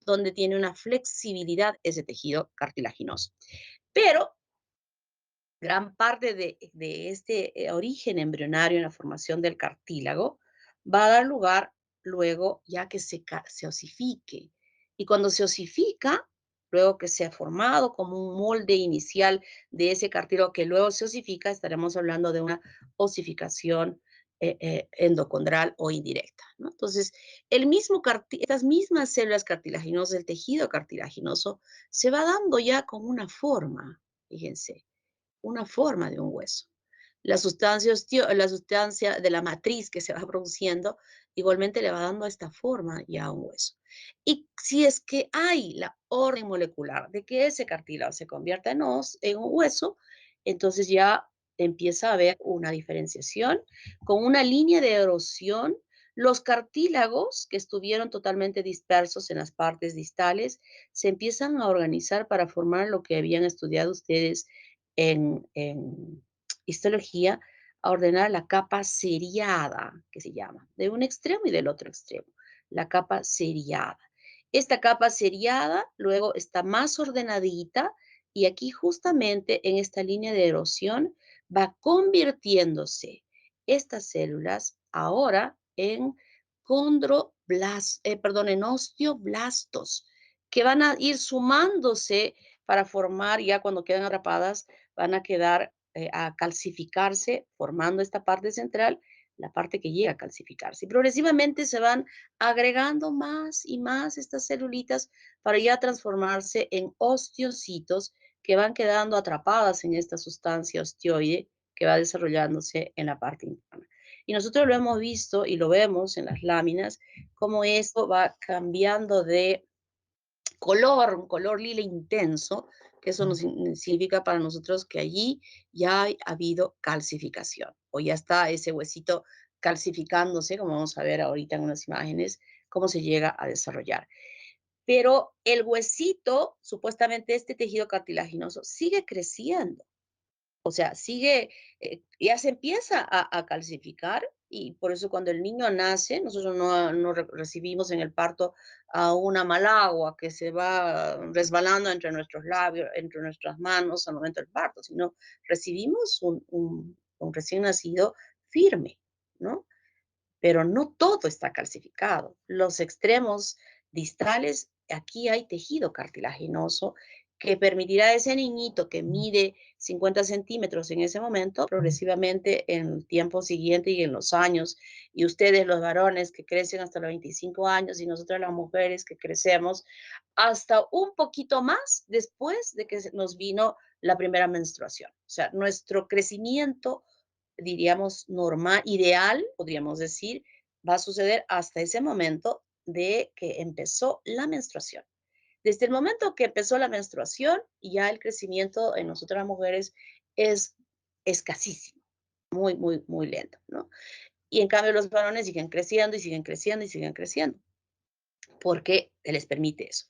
donde tiene una flexibilidad ese tejido cartilaginoso. Pero gran parte de este origen embrionario en la formación del cartílago va a dar lugar luego ya que se osifique. Y cuando se osifica, luego que se ha formado como un molde inicial de ese cartílago que luego se osifica, estaremos hablando de una osificación endocondral o indirecta, ¿no? Entonces, estas mismas células cartilaginosas, el tejido cartilaginoso, se va dando ya con una forma, fíjense, una forma de un hueso. La sustancia de la matriz que se va produciendo igualmente le va dando esta forma ya a un hueso. Y si es que hay la orden molecular de que ese cartílago se convierta en un hueso, entonces ya empieza a haber una diferenciación con una línea de erosión. Los cartílagos que estuvieron totalmente dispersos en las partes distales se empiezan a organizar para formar lo que habían estudiado ustedes en histología, a ordenar la capa seriada, que se llama, de un extremo y del otro extremo, la capa seriada. Esta capa seriada luego está más ordenadita y aquí justamente en esta línea de erosión va convirtiéndose estas células ahora en en osteoblastos, que van a ir sumándose para formar, ya cuando quedan atrapadas, van a quedar a calcificarse, formando esta parte central, la parte que llega a calcificarse. Y progresivamente se van agregando más y más estas celulitas para ya transformarse en osteocitos que van quedando atrapadas en esta sustancia osteoide que va desarrollándose en la parte interna. Y nosotros lo hemos visto y lo vemos en las láminas, cómo esto va cambiando de color, un color lila intenso, que eso nos significa para nosotros que allí ya ha habido calcificación o ya está ese huesito calcificándose, como vamos a ver ahorita en unas imágenes, cómo se llega a desarrollar. Pero el huesito, supuestamente este tejido cartilaginoso, sigue creciendo O sea, sigue, ya se empieza a calcificar y por eso cuando el niño nace, nosotros no recibimos en el parto a una malagua que se va resbalando entre nuestros labios, entre nuestras manos al momento del parto, sino recibimos un recién nacido firme, ¿no? Pero no todo está calcificado. Los extremos distales, aquí hay tejido cartilaginoso que permitirá a ese niñito que mide 50 centímetros en ese momento, progresivamente en el tiempo siguiente y en los años, y ustedes los varones que crecen hasta los 25 años y nosotras las mujeres que crecemos hasta un poquito más después de que nos vino la primera menstruación. O sea, nuestro crecimiento diríamos, normal, ideal, podríamos decir, va a suceder hasta ese momento de que empezó la menstruación. Desde el momento que empezó la menstruación, ya el crecimiento en nosotras las mujeres es escasísimo, muy lento, ¿no? Y en cambio los varones siguen creciendo y siguen creciendo y siguen creciendo, porque se les permite eso.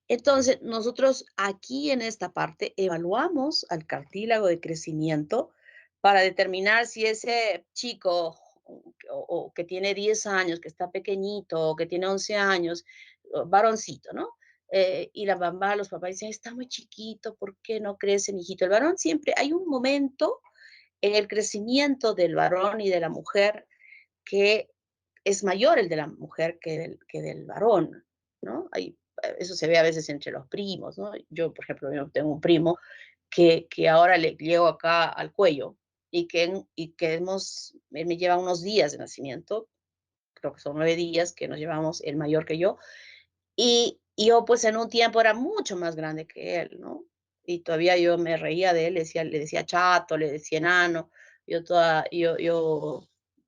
Entonces, nosotros aquí en esta parte evaluamos al cartílago de crecimiento para determinar si ese chico o que tiene 10 años, que está pequeñito, o que tiene 11 años, varoncito, ¿no? Y la mamá, los papás dicen, está muy chiquito, ¿por qué no crece, mijito? El varón siempre, hay un momento en el crecimiento del varón y de la mujer que es mayor el de la mujer que del varón, ¿no? Eso se ve a veces entre los primos, ¿no? Yo, por ejemplo, yo tengo un primo que ahora le llego acá al cuello y que él me lleva unos días de nacimiento, creo que son 9 días que nos llevamos, el mayor que yo, y yo pues en un tiempo era mucho más grande que él, ¿no? Y todavía yo me reía de él, le decía chato, le decía enano, yo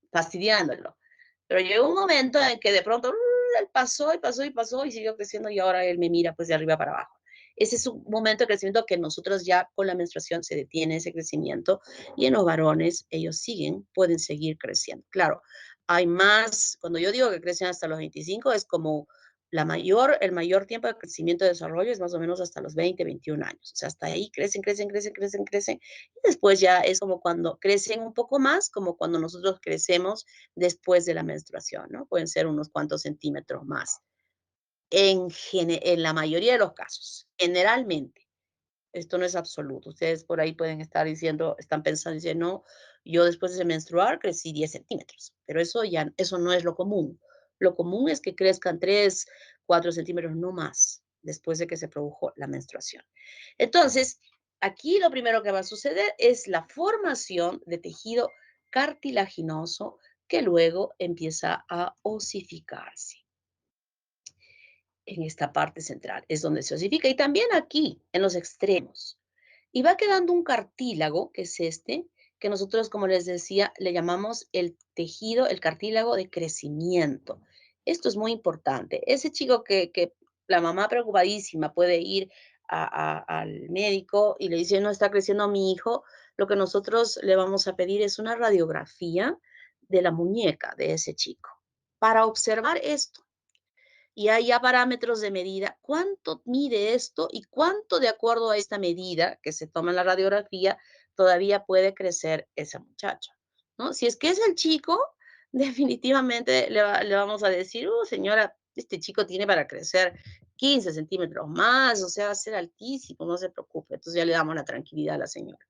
fastidiándolo. Pero llegó un momento en que de pronto él pasó y pasó y pasó y siguió creciendo y ahora él me mira pues de arriba para abajo. Ese es un momento de crecimiento que nosotros ya con la menstruación se detiene ese crecimiento y en los varones ellos pueden seguir creciendo. Claro, hay más, cuando yo digo que crecen hasta los 25 es como el mayor tiempo de crecimiento y desarrollo es más o menos hasta los 20, 21 años. O sea, hasta ahí crecen. Y después ya es como cuando crecen un poco más, como cuando nosotros crecemos después de la menstruación, ¿no? Pueden ser unos cuantos centímetros más. En la mayoría de los casos, generalmente, esto no es absoluto. Ustedes por ahí pueden estar diciendo, están pensando, dicen, no, yo después de menstruar crecí 10 centímetros, pero eso no es lo común. Lo común es que crezcan 3, 4 centímetros, no más, después de que se produjo la menstruación. Entonces, aquí lo primero que va a suceder es la formación de tejido cartilaginoso que luego empieza a osificarse en esta parte central, es donde se osifica, y también aquí, en los extremos. Y va quedando un cartílago, que es este, que nosotros, como les decía, le llamamos el tejido, el cartílago de crecimiento. Esto es muy importante. Ese chico que la mamá preocupadísima puede ir al médico y le dice, no está creciendo mi hijo, lo que nosotros le vamos a pedir es una radiografía de la muñeca de ese chico para observar esto y hay ya parámetros de medida. ¿Cuánto mide esto y cuánto de acuerdo a esta medida que se toma en la radiografía todavía puede crecer ese muchacho? ¿No? Si es que es el chico, definitivamente le vamos a decir, señora, este chico tiene para crecer 15 centímetros más, o sea, va a ser altísimo, no se preocupe. Entonces ya le damos la tranquilidad a la señora.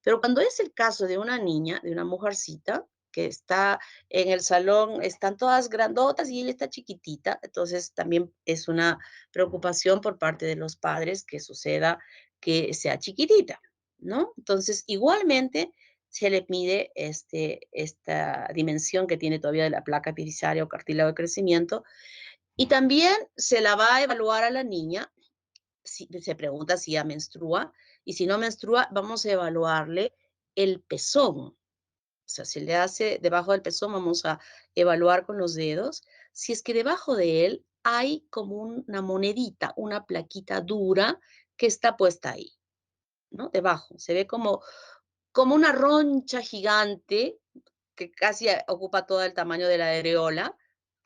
Pero cuando es el caso de una niña, de una mujercita, que está en el salón, están todas grandotas y ella está chiquitita, entonces también es una preocupación por parte de los padres que suceda que sea chiquitita, ¿no? Entonces, igualmente se le mide esta dimensión que tiene todavía de la placa epifisiaria o cartílago de crecimiento y también se la va a evaluar a la niña se pregunta si ya menstrua, y si no menstrua, vamos a evaluarle el pezón. O sea, si le hace debajo del pezón, vamos a evaluar con los dedos. Si es que debajo de él hay como una monedita, una plaquita dura que está puesta ahí, ¿no? Debajo. Se ve como una roncha gigante que casi ocupa todo el tamaño de la areola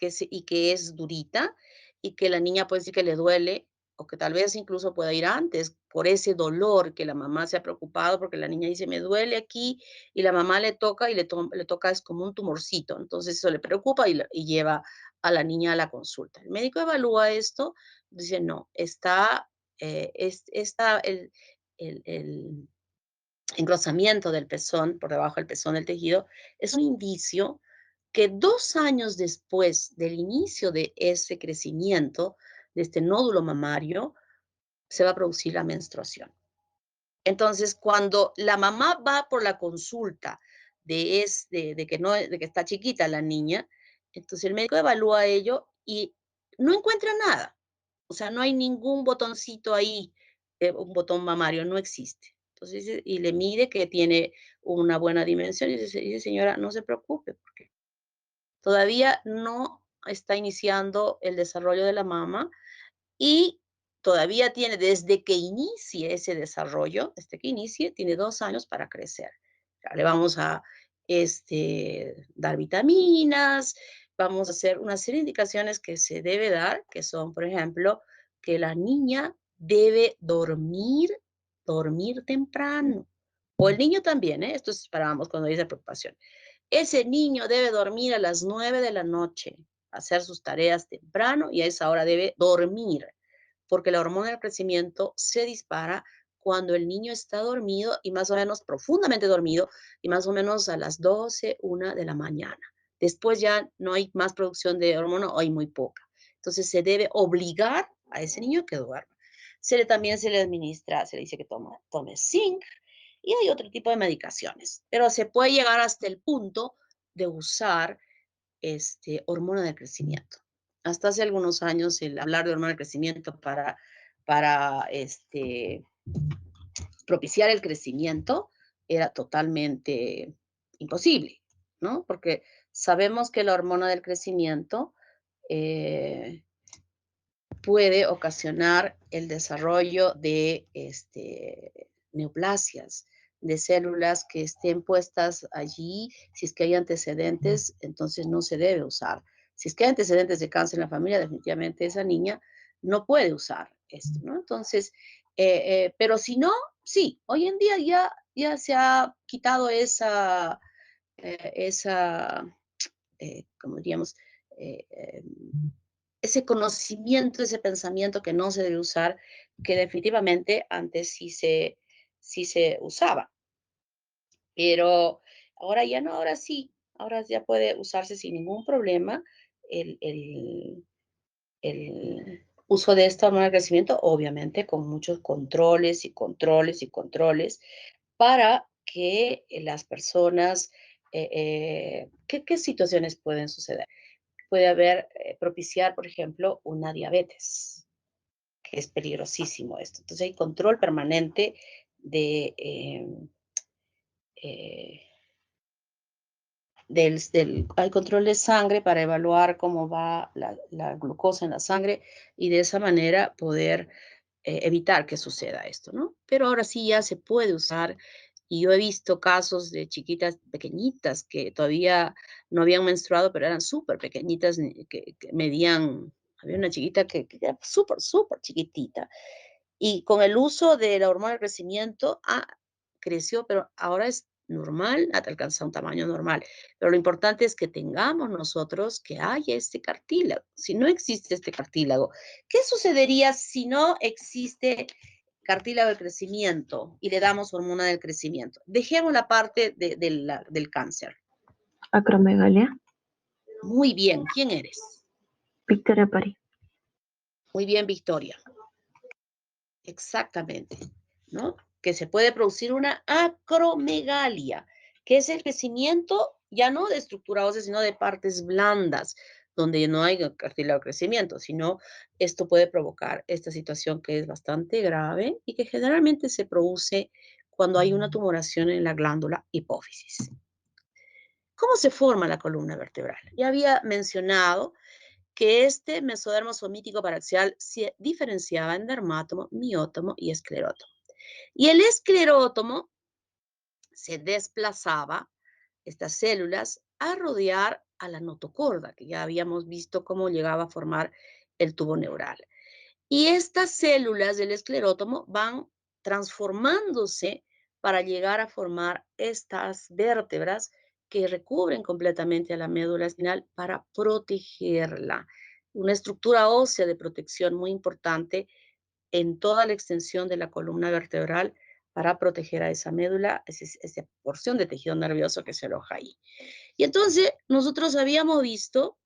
y que es durita y que la niña puede decir que le duele o que tal vez incluso pueda ir antes, por ese dolor que la mamá se ha preocupado, porque la niña dice, me duele aquí, y la mamá le toca y le toca, es como un tumorcito, entonces eso le preocupa y lleva a la niña a la consulta. El médico evalúa esto, dice, no, está el engrosamiento del pezón, por debajo del pezón del tejido, es un indicio que 2 años después del inicio de ese crecimiento, de este nódulo mamario, se va a producir la menstruación. Entonces, cuando la mamá va por la consulta de que está chiquita la niña, entonces el médico evalúa ello y no encuentra nada. O sea, no hay ningún botoncito ahí, un botón mamario, no existe. Entonces, y le mide que tiene una buena dimensión y dice, señora, no se preocupe, porque todavía no está iniciando el desarrollo de la mama y todavía tiene, desde que inicie ese desarrollo, desde que inicie, tiene 2 años para crecer. Ya le vamos a dar vitaminas, vamos a hacer una serie de indicaciones que se debe dar, que son, por ejemplo, que la niña debe dormir temprano. O el niño también, ¿eh? Esto es para ambos cuando dice preocupación. Ese niño debe dormir a las 9 de la noche, hacer sus tareas temprano y a esa hora debe dormir, porque la hormona del crecimiento se dispara cuando el niño está dormido y más o menos profundamente dormido y más o menos a las 12, 1 de la mañana. Después ya no hay más producción de hormona o hay muy poca. Entonces se debe obligar a ese niño que duerma. También se le administra, se le dice que tome zinc, y hay otro tipo de medicaciones, pero se puede llegar hasta el punto de usar hormona del crecimiento. Hasta hace algunos años el hablar de hormona del crecimiento para propiciar el crecimiento era totalmente imposible, ¿no? Porque sabemos que la hormona del crecimiento puede ocasionar el desarrollo de neoplasias, de células que estén puestas allí. Si es que hay antecedentes, entonces no se debe usar. Si es que hay antecedentes de cáncer en la familia, definitivamente esa niña no puede usar esto, ¿no? Entonces, pero si no, sí, hoy en día ya se ha quitado como diríamos, eh, eh, ese conocimiento, ese pensamiento que no se debe usar, que definitivamente antes sí se usaba. Pero ahora ya no, ahora sí, ahora ya puede usarse sin ningún problema el uso de esta hormona de crecimiento, obviamente con muchos controles y controles y controles para que las personas, ¿qué situaciones pueden suceder? Puede haber, propiciar, por ejemplo, una diabetes, que es peligrosísimo esto. Entonces hay control permanente de, eh, hay control de sangre para evaluar cómo va la glucosa en la sangre y de esa manera poder evitar que suceda esto, ¿no? Pero ahora sí ya se puede usar y yo he visto casos de chiquitas pequeñitas que todavía no habían menstruado, pero eran súper pequeñitas, que medían, había una chiquita que era súper, súper chiquitita y con el uso de la hormona del crecimiento creció, pero ahora es normal, hasta alcanzar un tamaño normal. Pero lo importante es que tengamos nosotros que haya este cartílago. Si no existe este cartílago, ¿qué sucedería si no existe cartílago del crecimiento y le damos hormona del crecimiento? Dejemos la parte del cáncer. Acromegalia. Muy bien, ¿quién eres? Victoria Pari. Muy bien, Victoria. Exactamente, ¿no? Que se puede producir una acromegalia, que es el crecimiento ya no de estructura ósea, sino de partes blandas, donde no hay cartílago de crecimiento, sino esto puede provocar esta situación que es bastante grave y que generalmente se produce cuando hay una tumoración en la glándula hipófisis. ¿Cómo se forma la columna vertebral? Ya había mencionado que este mesodermo somítico paraxial se diferenciaba en dermátomo, miótomo y esclerótomo. Y el esclerótomo se desplazaba, estas células, a rodear a la notocorda, que ya habíamos visto cómo llegaba a formar el tubo neural. Y estas células del esclerótomo van transformándose para llegar a formar estas vértebras que recubren completamente a la médula espinal para protegerla. Una estructura ósea de protección muy importante en toda la extensión de la columna vertebral para proteger a esa médula, esa porción de tejido nervioso que se aloja ahí. Y entonces nosotros habíamos visto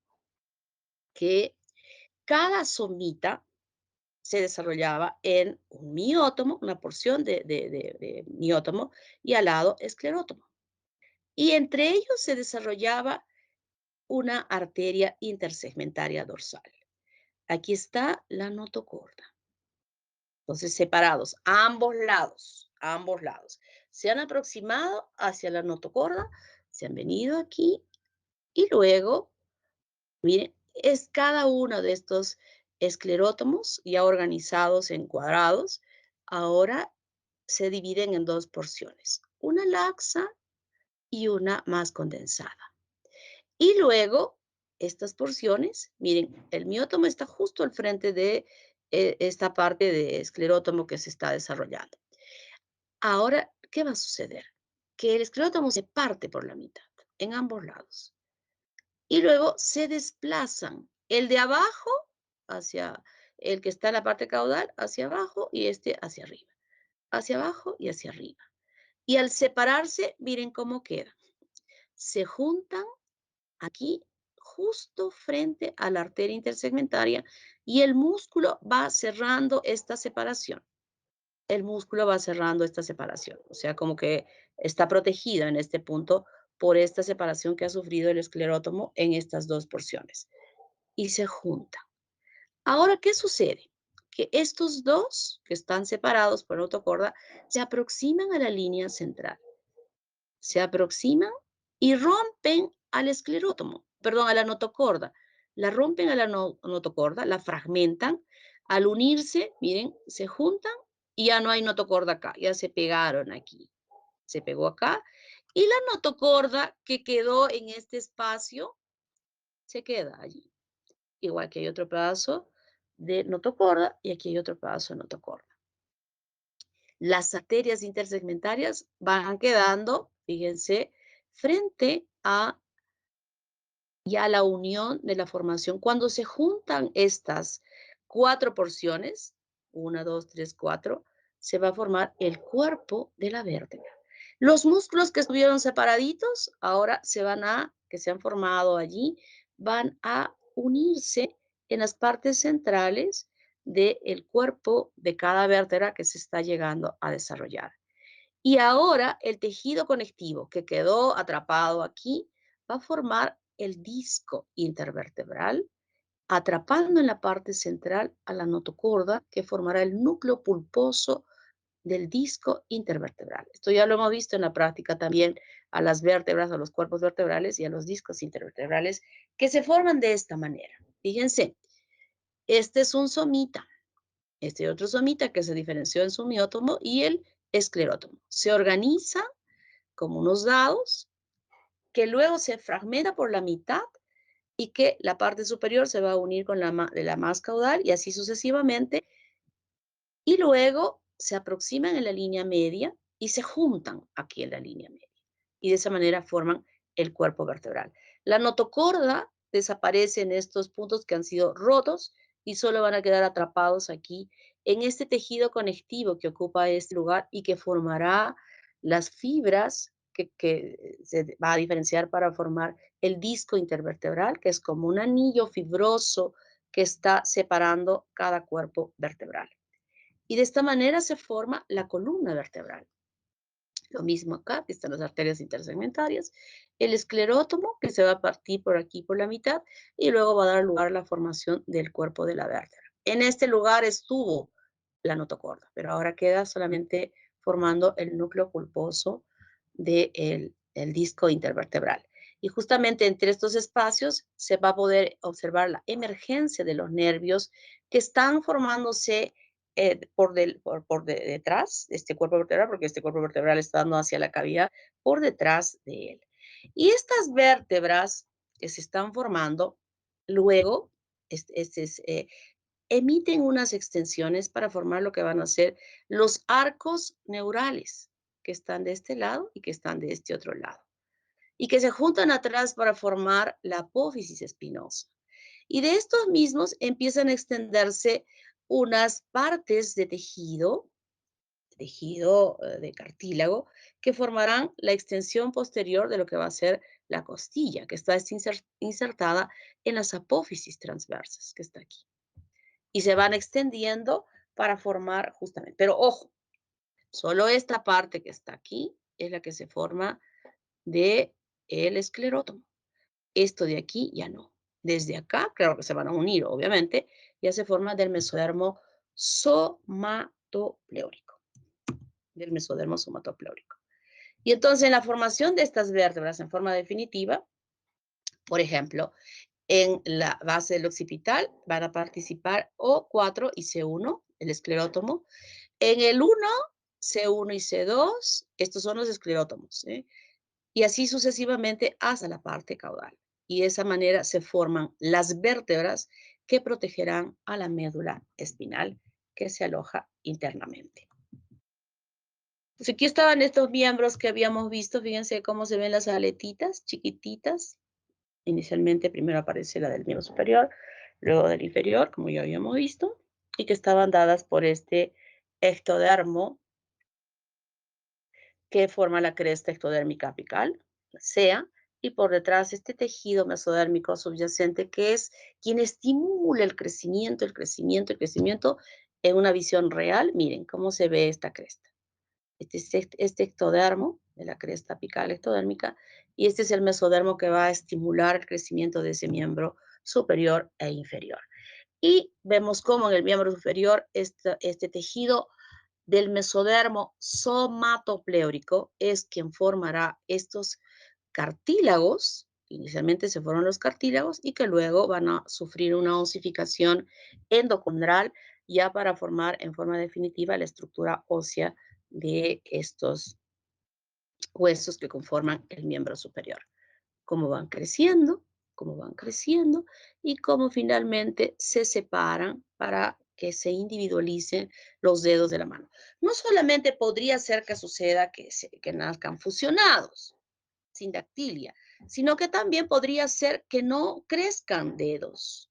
que cada somita se desarrollaba en un miótomo, una porción de miótomo, y al lado esclerótomo. Y entre ellos se desarrollaba una arteria intersegmentaria dorsal. Aquí está la notocorda. Entonces, separados, ambos lados. Se han aproximado hacia la notocorda, se han venido aquí y luego, miren, es cada uno de estos esclerótomos ya organizados en cuadrados. Ahora se dividen en dos porciones, una laxa y una más condensada. Y luego, estas porciones, miren, el miótomo está justo al frente de esta parte de esclerótomo que se está desarrollando. Ahora, ¿qué va a suceder? Que el esclerótomo se parte por la mitad, en ambos lados. Y luego se desplazan el de abajo hacia el que está en la parte caudal, hacia abajo, y este hacia arriba. Hacia abajo y hacia arriba. Y al separarse, miren cómo queda. Se juntan aquí justo frente a la arteria intersegmentaria y el músculo va cerrando esta separación. El músculo va cerrando esta separación. O sea, como que está protegido en este punto por esta separación que ha sufrido el esclerótomo en estas dos porciones. Y se juntan. Ahora, ¿qué sucede? Que estos dos que están separados por notocorda se aproximan a la línea central. Se aproximan y rompen al esclerótomo, perdón, a la notocorda. La rompen a la notocorda, la fragmentan. Al unirse, miren, se juntan y ya no hay notocorda acá, ya se pegaron aquí. Se pegó acá. Y la notocorda que quedó en este espacio se queda allí. Igual que hay otro pedazo de notocorda y aquí hay otro pedazo de notocorda. Las arterias intersegmentarias van quedando, fíjense, frente a ya la unión de la formación. Cuando se juntan estas cuatro porciones, 1, 2, 3, 4, se va a formar el cuerpo de la vértebra. Los músculos que estuvieron separaditos, ahora que se han formado allí, van a unirse en las partes centrales del cuerpo de cada vértebra que se está llegando a desarrollar. Y ahora el tejido conectivo que quedó atrapado aquí va a formar el disco intervertebral, atrapando en la parte central a la notocorda, que formará el núcleo pulposo del disco intervertebral. Esto ya lo hemos visto en la práctica también a las vértebras, a los cuerpos vertebrales y a los discos intervertebrales que se forman de esta manera. Fíjense, este es un somita, este otro somita que se diferenció en su miótomo y el esclerótomo. Se organiza como unos dados que luego se fragmenta por la mitad y que la parte superior se va a unir con de la más caudal y así sucesivamente. Y luego se aproximan en la línea media y se juntan aquí en la línea media. Y de esa manera forman el cuerpo vertebral. La notocorda desaparece en estos puntos que han sido rotos y solo van a quedar atrapados aquí en este tejido conectivo que ocupa este lugar y que formará las fibras que se va a diferenciar para formar el disco intervertebral, que es como un anillo fibroso que está separando cada cuerpo vertebral. Y de esta manera se forma la columna vertebral. Lo mismo acá, que están las arterias intersegmentarias, el esclerótomo, que se va a partir por aquí por la mitad, y luego va a dar lugar a la formación del cuerpo de la vértebra. En este lugar estuvo la notocorda, pero ahora queda solamente formando el núcleo pulposo del disco intervertebral. Y justamente entre estos espacios se va a poder observar la emergencia de los nervios que están formándose por detrás de este cuerpo vertebral, porque este cuerpo vertebral está dando hacia la cavidad por detrás de él. Y estas vértebras que se están formando, luego, emiten unas extensiones para formar lo que van a ser los arcos neurales, que están de este lado y que están de este otro lado, y que se juntan atrás para formar la apófisis espinosa. Y de estos mismos empiezan a extenderse unas partes de tejido de cartílago, que formarán la extensión posterior de lo que va a ser la costilla, que está insertada en las apófisis transversas, que está aquí. Y se van extendiendo para formar justamente, pero ojo, solo esta parte que está aquí es la que se forma de el esclerótomo. Esto de aquí ya no. Desde acá, claro que se van a unir, obviamente, ya se forma del mesodermo somatopleórico. Del mesodermo somatopleórico. Y entonces en la formación de estas vértebras en forma definitiva, por ejemplo, en la base del occipital van a participar O4 y C1, el esclerótomo. En el 1, C1 y C2, estos son los esclerótomos, ¿eh? Y así sucesivamente hasta la parte caudal. Y de esa manera se forman las vértebras que protegerán a la médula espinal que se aloja internamente. Pues aquí estaban estos miembros que habíamos visto, fíjense cómo se ven las aletitas chiquititas. Inicialmente primero aparece la del miembro superior, luego del inferior, como ya habíamos visto, y que estaban dadas por este ectodermo que forma la cresta ectodérmica apical, la CEA, y por detrás este tejido mesodérmico subyacente que es quien estimula el crecimiento en una visión real. Miren cómo se ve esta cresta. Este ectodermo de la cresta apical ectodérmica, y este es el mesodermo que va a estimular el crecimiento de ese miembro superior e inferior. Y vemos cómo en el miembro superior este tejido del mesodermo somatopleórico es quien formará estos cartílagos. Inicialmente se forman los cartílagos y que luego van a sufrir una osificación endocondral ya para formar en forma definitiva la estructura ósea de estos huesos que conforman el miembro superior. Cómo van creciendo y cómo finalmente se separan para que se individualicen los dedos de la mano. No solamente podría ser que suceda que nazcan fusionados, sin dactilia, sino que también podría ser que no crezcan dedos,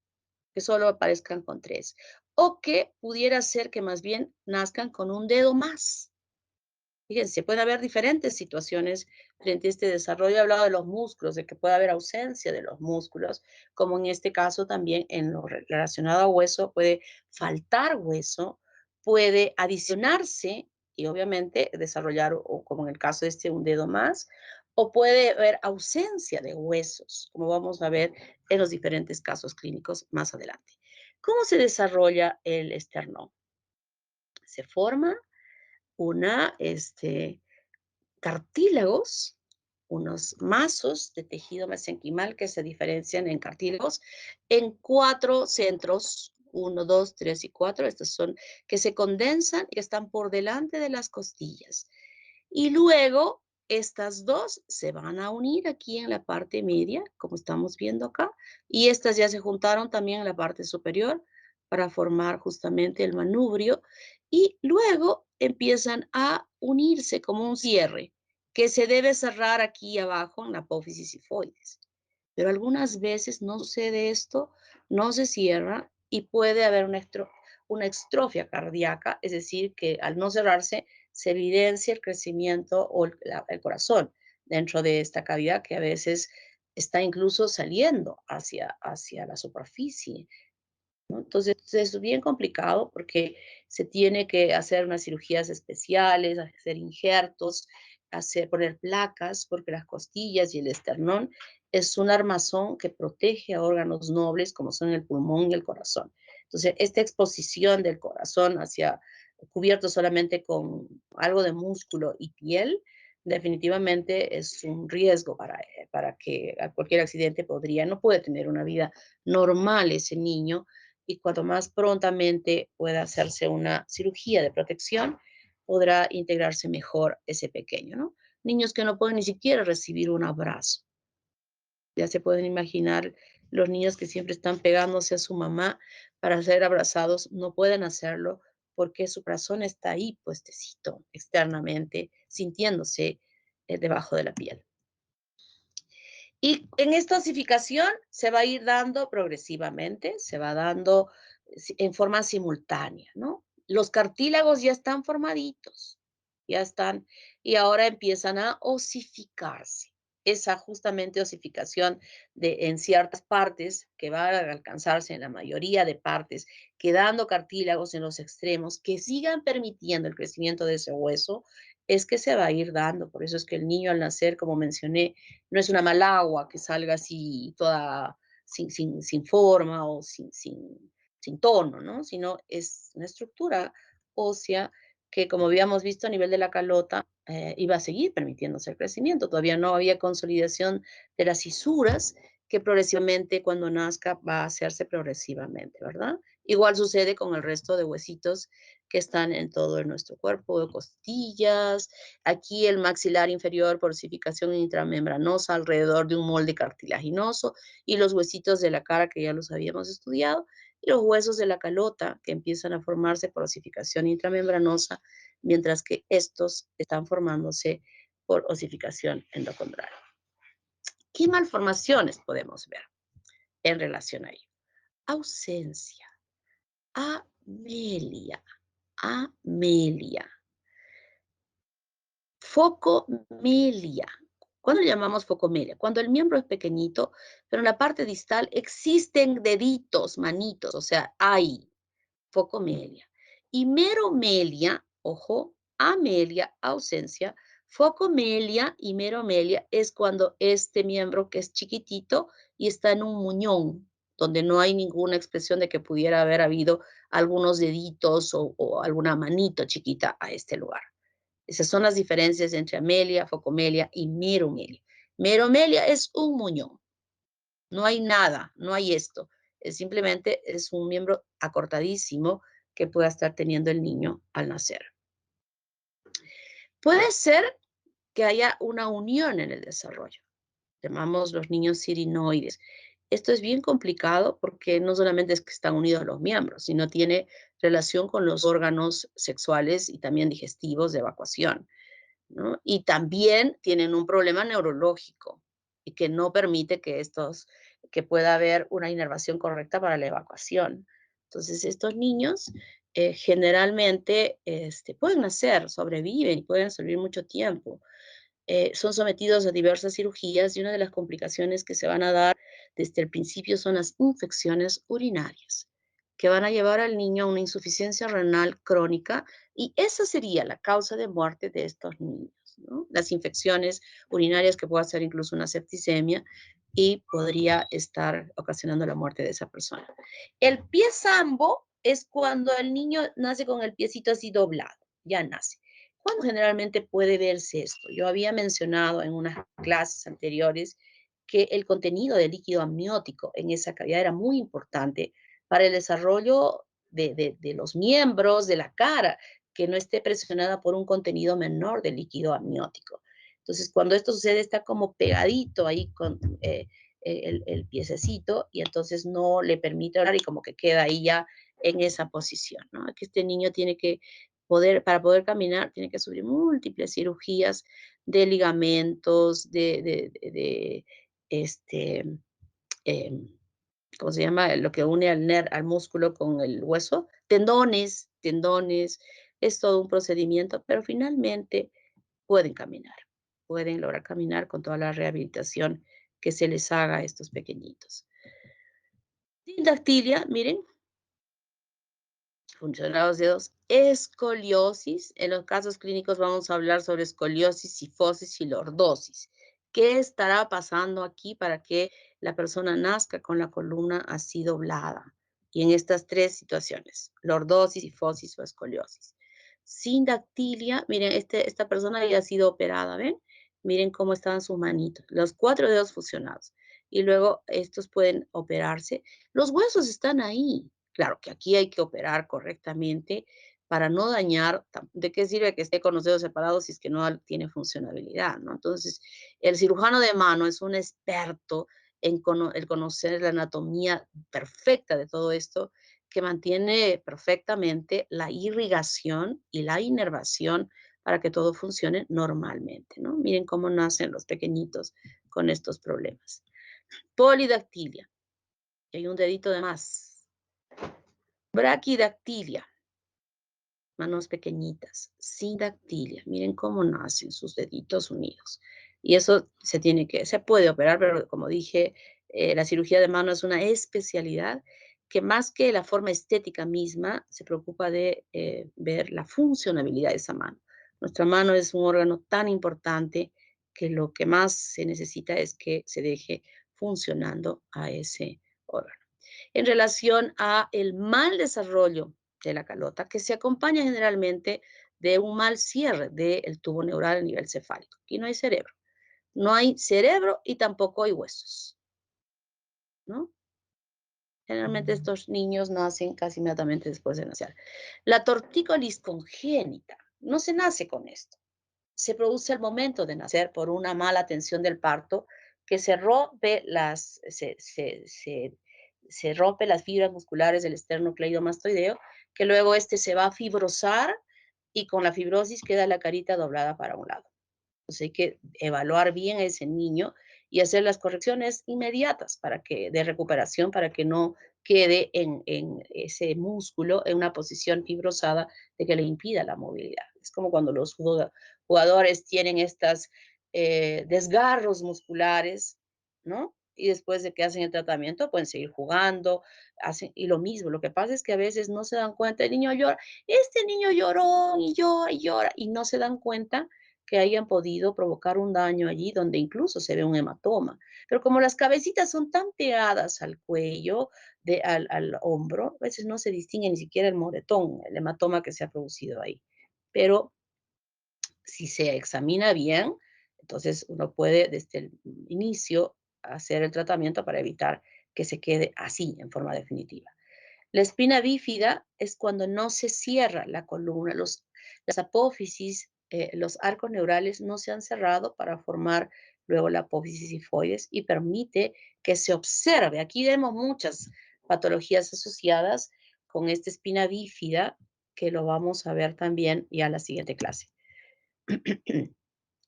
que solo aparezcan con 3, o que pudiera ser que más bien nazcan con un dedo más. Fíjense, puede haber diferentes situaciones frente a este desarrollo. He hablado de los músculos, de que puede haber ausencia de los músculos, como en este caso también en lo relacionado a hueso, puede faltar hueso, puede adicionarse y obviamente desarrollar, o como en el caso de este, un dedo más, o puede haber ausencia de huesos, como vamos a ver en los diferentes casos clínicos más adelante. ¿Cómo se desarrolla el esternón? Se forma cartílagos, unos mazos de tejido mesenquimal que se diferencian en cartílagos en 4 centros, 1, 2, 3 y 4. Estos son que se condensan y están por delante de las costillas. Y luego estas dos se van a unir aquí en la parte media, como estamos viendo acá, y estas ya se juntaron también en la parte superior para formar justamente el manubrio, y luego empiezan a unirse como un cierre, que se debe cerrar aquí abajo en la apófisis sifoides. Pero algunas veces no sucede esto, no se cierra y puede haber una extrofia cardíaca, es decir, que al no cerrarse se evidencia el crecimiento o el corazón dentro de esta cavidad que a veces está incluso saliendo hacia la superficie, ¿no? Entonces es bien complicado porque se tiene que hacer unas cirugías especiales, hacer injertos, poner placas, porque las costillas y el esternón es un armazón que protege a órganos nobles como son el pulmón y el corazón. Entonces, esta exposición del corazón cubierto solamente con algo de músculo y piel, definitivamente es un riesgo para que a cualquier accidente no puede tener una vida normal ese niño, y cuanto más prontamente pueda hacerse una cirugía de protección, podrá integrarse mejor ese pequeño, ¿no? Niños que no pueden ni siquiera recibir un abrazo. Ya se pueden imaginar Los niños que siempre están pegándose a su mamá para ser abrazados no pueden hacerlo porque su corazón está ahí puestecito externamente, sintiéndose debajo de la piel. Y en esta osificación se va a ir dando progresivamente, se va dando en forma simultánea, ¿no? Los cartílagos ya están formaditos, ya están, y ahora empiezan a osificarse. Esa justamente osificación en ciertas partes, que va a alcanzarse en la mayoría de partes, quedando cartílagos en los extremos, que sigan permitiendo el crecimiento de ese hueso, es que se va a ir dando. Por eso es que el niño al nacer, como mencioné, no es una malagua que salga así toda sin forma o sin tono, ¿no? Sino es una estructura ósea que, como habíamos visto a nivel de la calota, iba a seguir permitiéndose el crecimiento. Todavía no había consolidación de las cisuras, que progresivamente cuando nazca va a hacerse progresivamente, ¿verdad? Igual sucede con el resto de huesitos que están en todo nuestro cuerpo, costillas, aquí el maxilar inferior por osificación intramembranosa alrededor de un molde cartilaginoso, y los huesitos de la cara que ya los habíamos estudiado, y los huesos de la calota que empiezan a formarse por osificación intramembranosa, mientras que estos están formándose por osificación endocondral. ¿Qué malformaciones podemos ver en relación a ello? Ausencia, amelia, focomelia. ¿Cuándo le llamamos focomelia? Cuando el miembro es pequeñito, pero en la parte distal existen deditos, manitos, o sea, hay focomelia. Y meromelia, ojo, amelia, ausencia, focomelia y meromelia es cuando este miembro que es chiquitito y está en un muñón, donde no hay ninguna expresión de que pudiera haber habido algunos deditos o alguna manito chiquita a este lugar. Esas son las diferencias entre amelia, focomelia y meromelia. Meromelia es un muñón. No hay nada, no hay esto. Simplemente es un miembro acortadísimo que pueda estar teniendo el niño al nacer. Puede ser que haya una unión en el desarrollo. Llamamos los niños sirinoides. Esto es bien complicado porque no solamente es que están unidos los miembros, sino tiene relación con los órganos sexuales y también digestivos de evacuación, ¿no? Y también tienen un problema neurológico y que no permite que pueda haber una inervación correcta para la evacuación. Entonces, estos niños generalmente pueden nacer, sobreviven y pueden sobrevivir mucho tiempo. Son sometidos a diversas cirugías y una de las complicaciones que se van a dar desde el principio son las infecciones urinarias, que van a llevar al niño a una insuficiencia renal crónica, y esa sería la causa de muerte de estos niños, ¿no? Las infecciones urinarias, que puede ser incluso una septicemia y podría estar ocasionando la muerte de esa persona. El pie zambo es cuando el niño nace con el piecito así doblado, ya nace. ¿Cuándo generalmente puede verse esto? Yo había mencionado en unas clases anteriores que el contenido de líquido amniótico en esa cavidad era muy importante para el desarrollo de los miembros, de la cara, que no esté presionada por un contenido menor de líquido amniótico. Entonces, cuando esto sucede, está como pegadito ahí con el piececito, y entonces no le permite hablar y como que queda ahí ya en esa posición, ¿no? Que este niño tiene que para poder caminar, tiene que sufrir múltiples cirugías de ligamentos, este, em, ¿cómo se llama? Lo que une al músculo con el hueso, tendones, es todo un procedimiento, pero finalmente pueden caminar, pueden lograr caminar con toda la rehabilitación que se les haga a estos pequeñitos. Sindactilia, miren, función de los dedos, escoliosis. En los casos clínicos vamos a hablar sobre escoliosis, cifosis y lordosis. ¿Qué estará pasando aquí para que la persona nazca con la columna así doblada? Y en estas tres situaciones, lordosis, cifosis o escoliosis. Sindactilia, miren, esta persona ya ha sido operada, ¿ven? Miren cómo están sus manitos, los 4 dedos fusionados. Y luego estos pueden operarse. Los huesos están ahí. Claro que aquí hay que operar correctamente para no dañar. ¿De qué sirve que esté con los dedos separados si es que no tiene funcionabilidad, ¿no? Entonces, el cirujano de mano es un experto el conocer la anatomía perfecta de todo esto, que mantiene perfectamente la irrigación y la inervación para que todo funcione normalmente, ¿no? Miren cómo nacen los pequeñitos con estos problemas. Polidactilia. Y hay un dedito de más. Braquidactilia. Manos pequeñitas, sin dactilia. Miren cómo nacen sus deditos unidos. Y eso se puede operar, pero como dije, la cirugía de mano es una especialidad que más que la forma estética misma, se preocupa de ver la funcionabilidad de esa mano. Nuestra mano es un órgano tan importante que lo que más se necesita es que se deje funcionando a ese órgano. En relación a el mal desarrollo de la calota, que se acompaña generalmente de un mal cierre del tubo neural a nivel cefálico. Aquí no hay cerebro. No hay cerebro y tampoco hay huesos, ¿no? Generalmente estos niños nacen casi inmediatamente después de nacer. La tortícolis congénita no se nace con esto. Se produce al momento de nacer por una mala atención del parto, que se rompe se rompe las fibras musculares del esternocleidomastoideo, que luego se va a fibrosar y con la fibrosis queda la carita doblada para un lado. Entonces hay que evaluar bien a ese niño y hacer las correcciones inmediatas de recuperación para que no quede en ese músculo en una posición fibrosada de que le impida la movilidad. Es como cuando los jugadores tienen estos desgarros musculares, ¿no? Y después de que hacen el tratamiento pueden seguir jugando, y lo mismo. Lo que pasa es que a veces no se dan cuenta, el niño llora, este niño lloró y llora y llora, y no se dan cuenta que hayan podido provocar un daño allí donde incluso se ve un hematoma. Pero como las cabecitas son tan pegadas al cuello, al hombro, a veces no se distingue ni siquiera el moretón, el hematoma que se ha producido ahí. Pero si se examina bien, entonces uno puede desde el inicio hacer el tratamiento para evitar que se quede así en forma definitiva. La espina bífida es cuando no se cierra la columna, las apófisis, los arcos neurales no se han cerrado para formar luego la apófisis sifoides y permite que se observe. Aquí vemos muchas patologías asociadas con esta espina bífida, que lo vamos a ver también ya en la siguiente clase.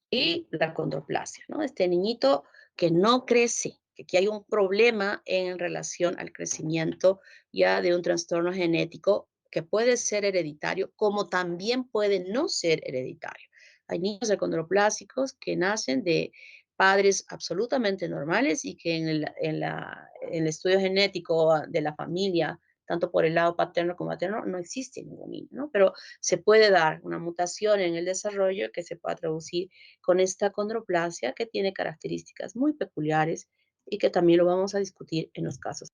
Y la condroplasia, ¿no? Este niñito que no crece, que aquí hay un problema en relación al crecimiento ya de un trastorno genético que puede ser hereditario, como también puede no ser hereditario. Hay niños achondroplásicos que nacen de padres absolutamente normales y que en el estudio genético de la familia, tanto por el lado paterno como materno, no existe ningún niño, ¿no? Pero se puede dar una mutación en el desarrollo que se pueda traducir con esta acondroplasia, que tiene características muy peculiares y que también lo vamos a discutir en los casos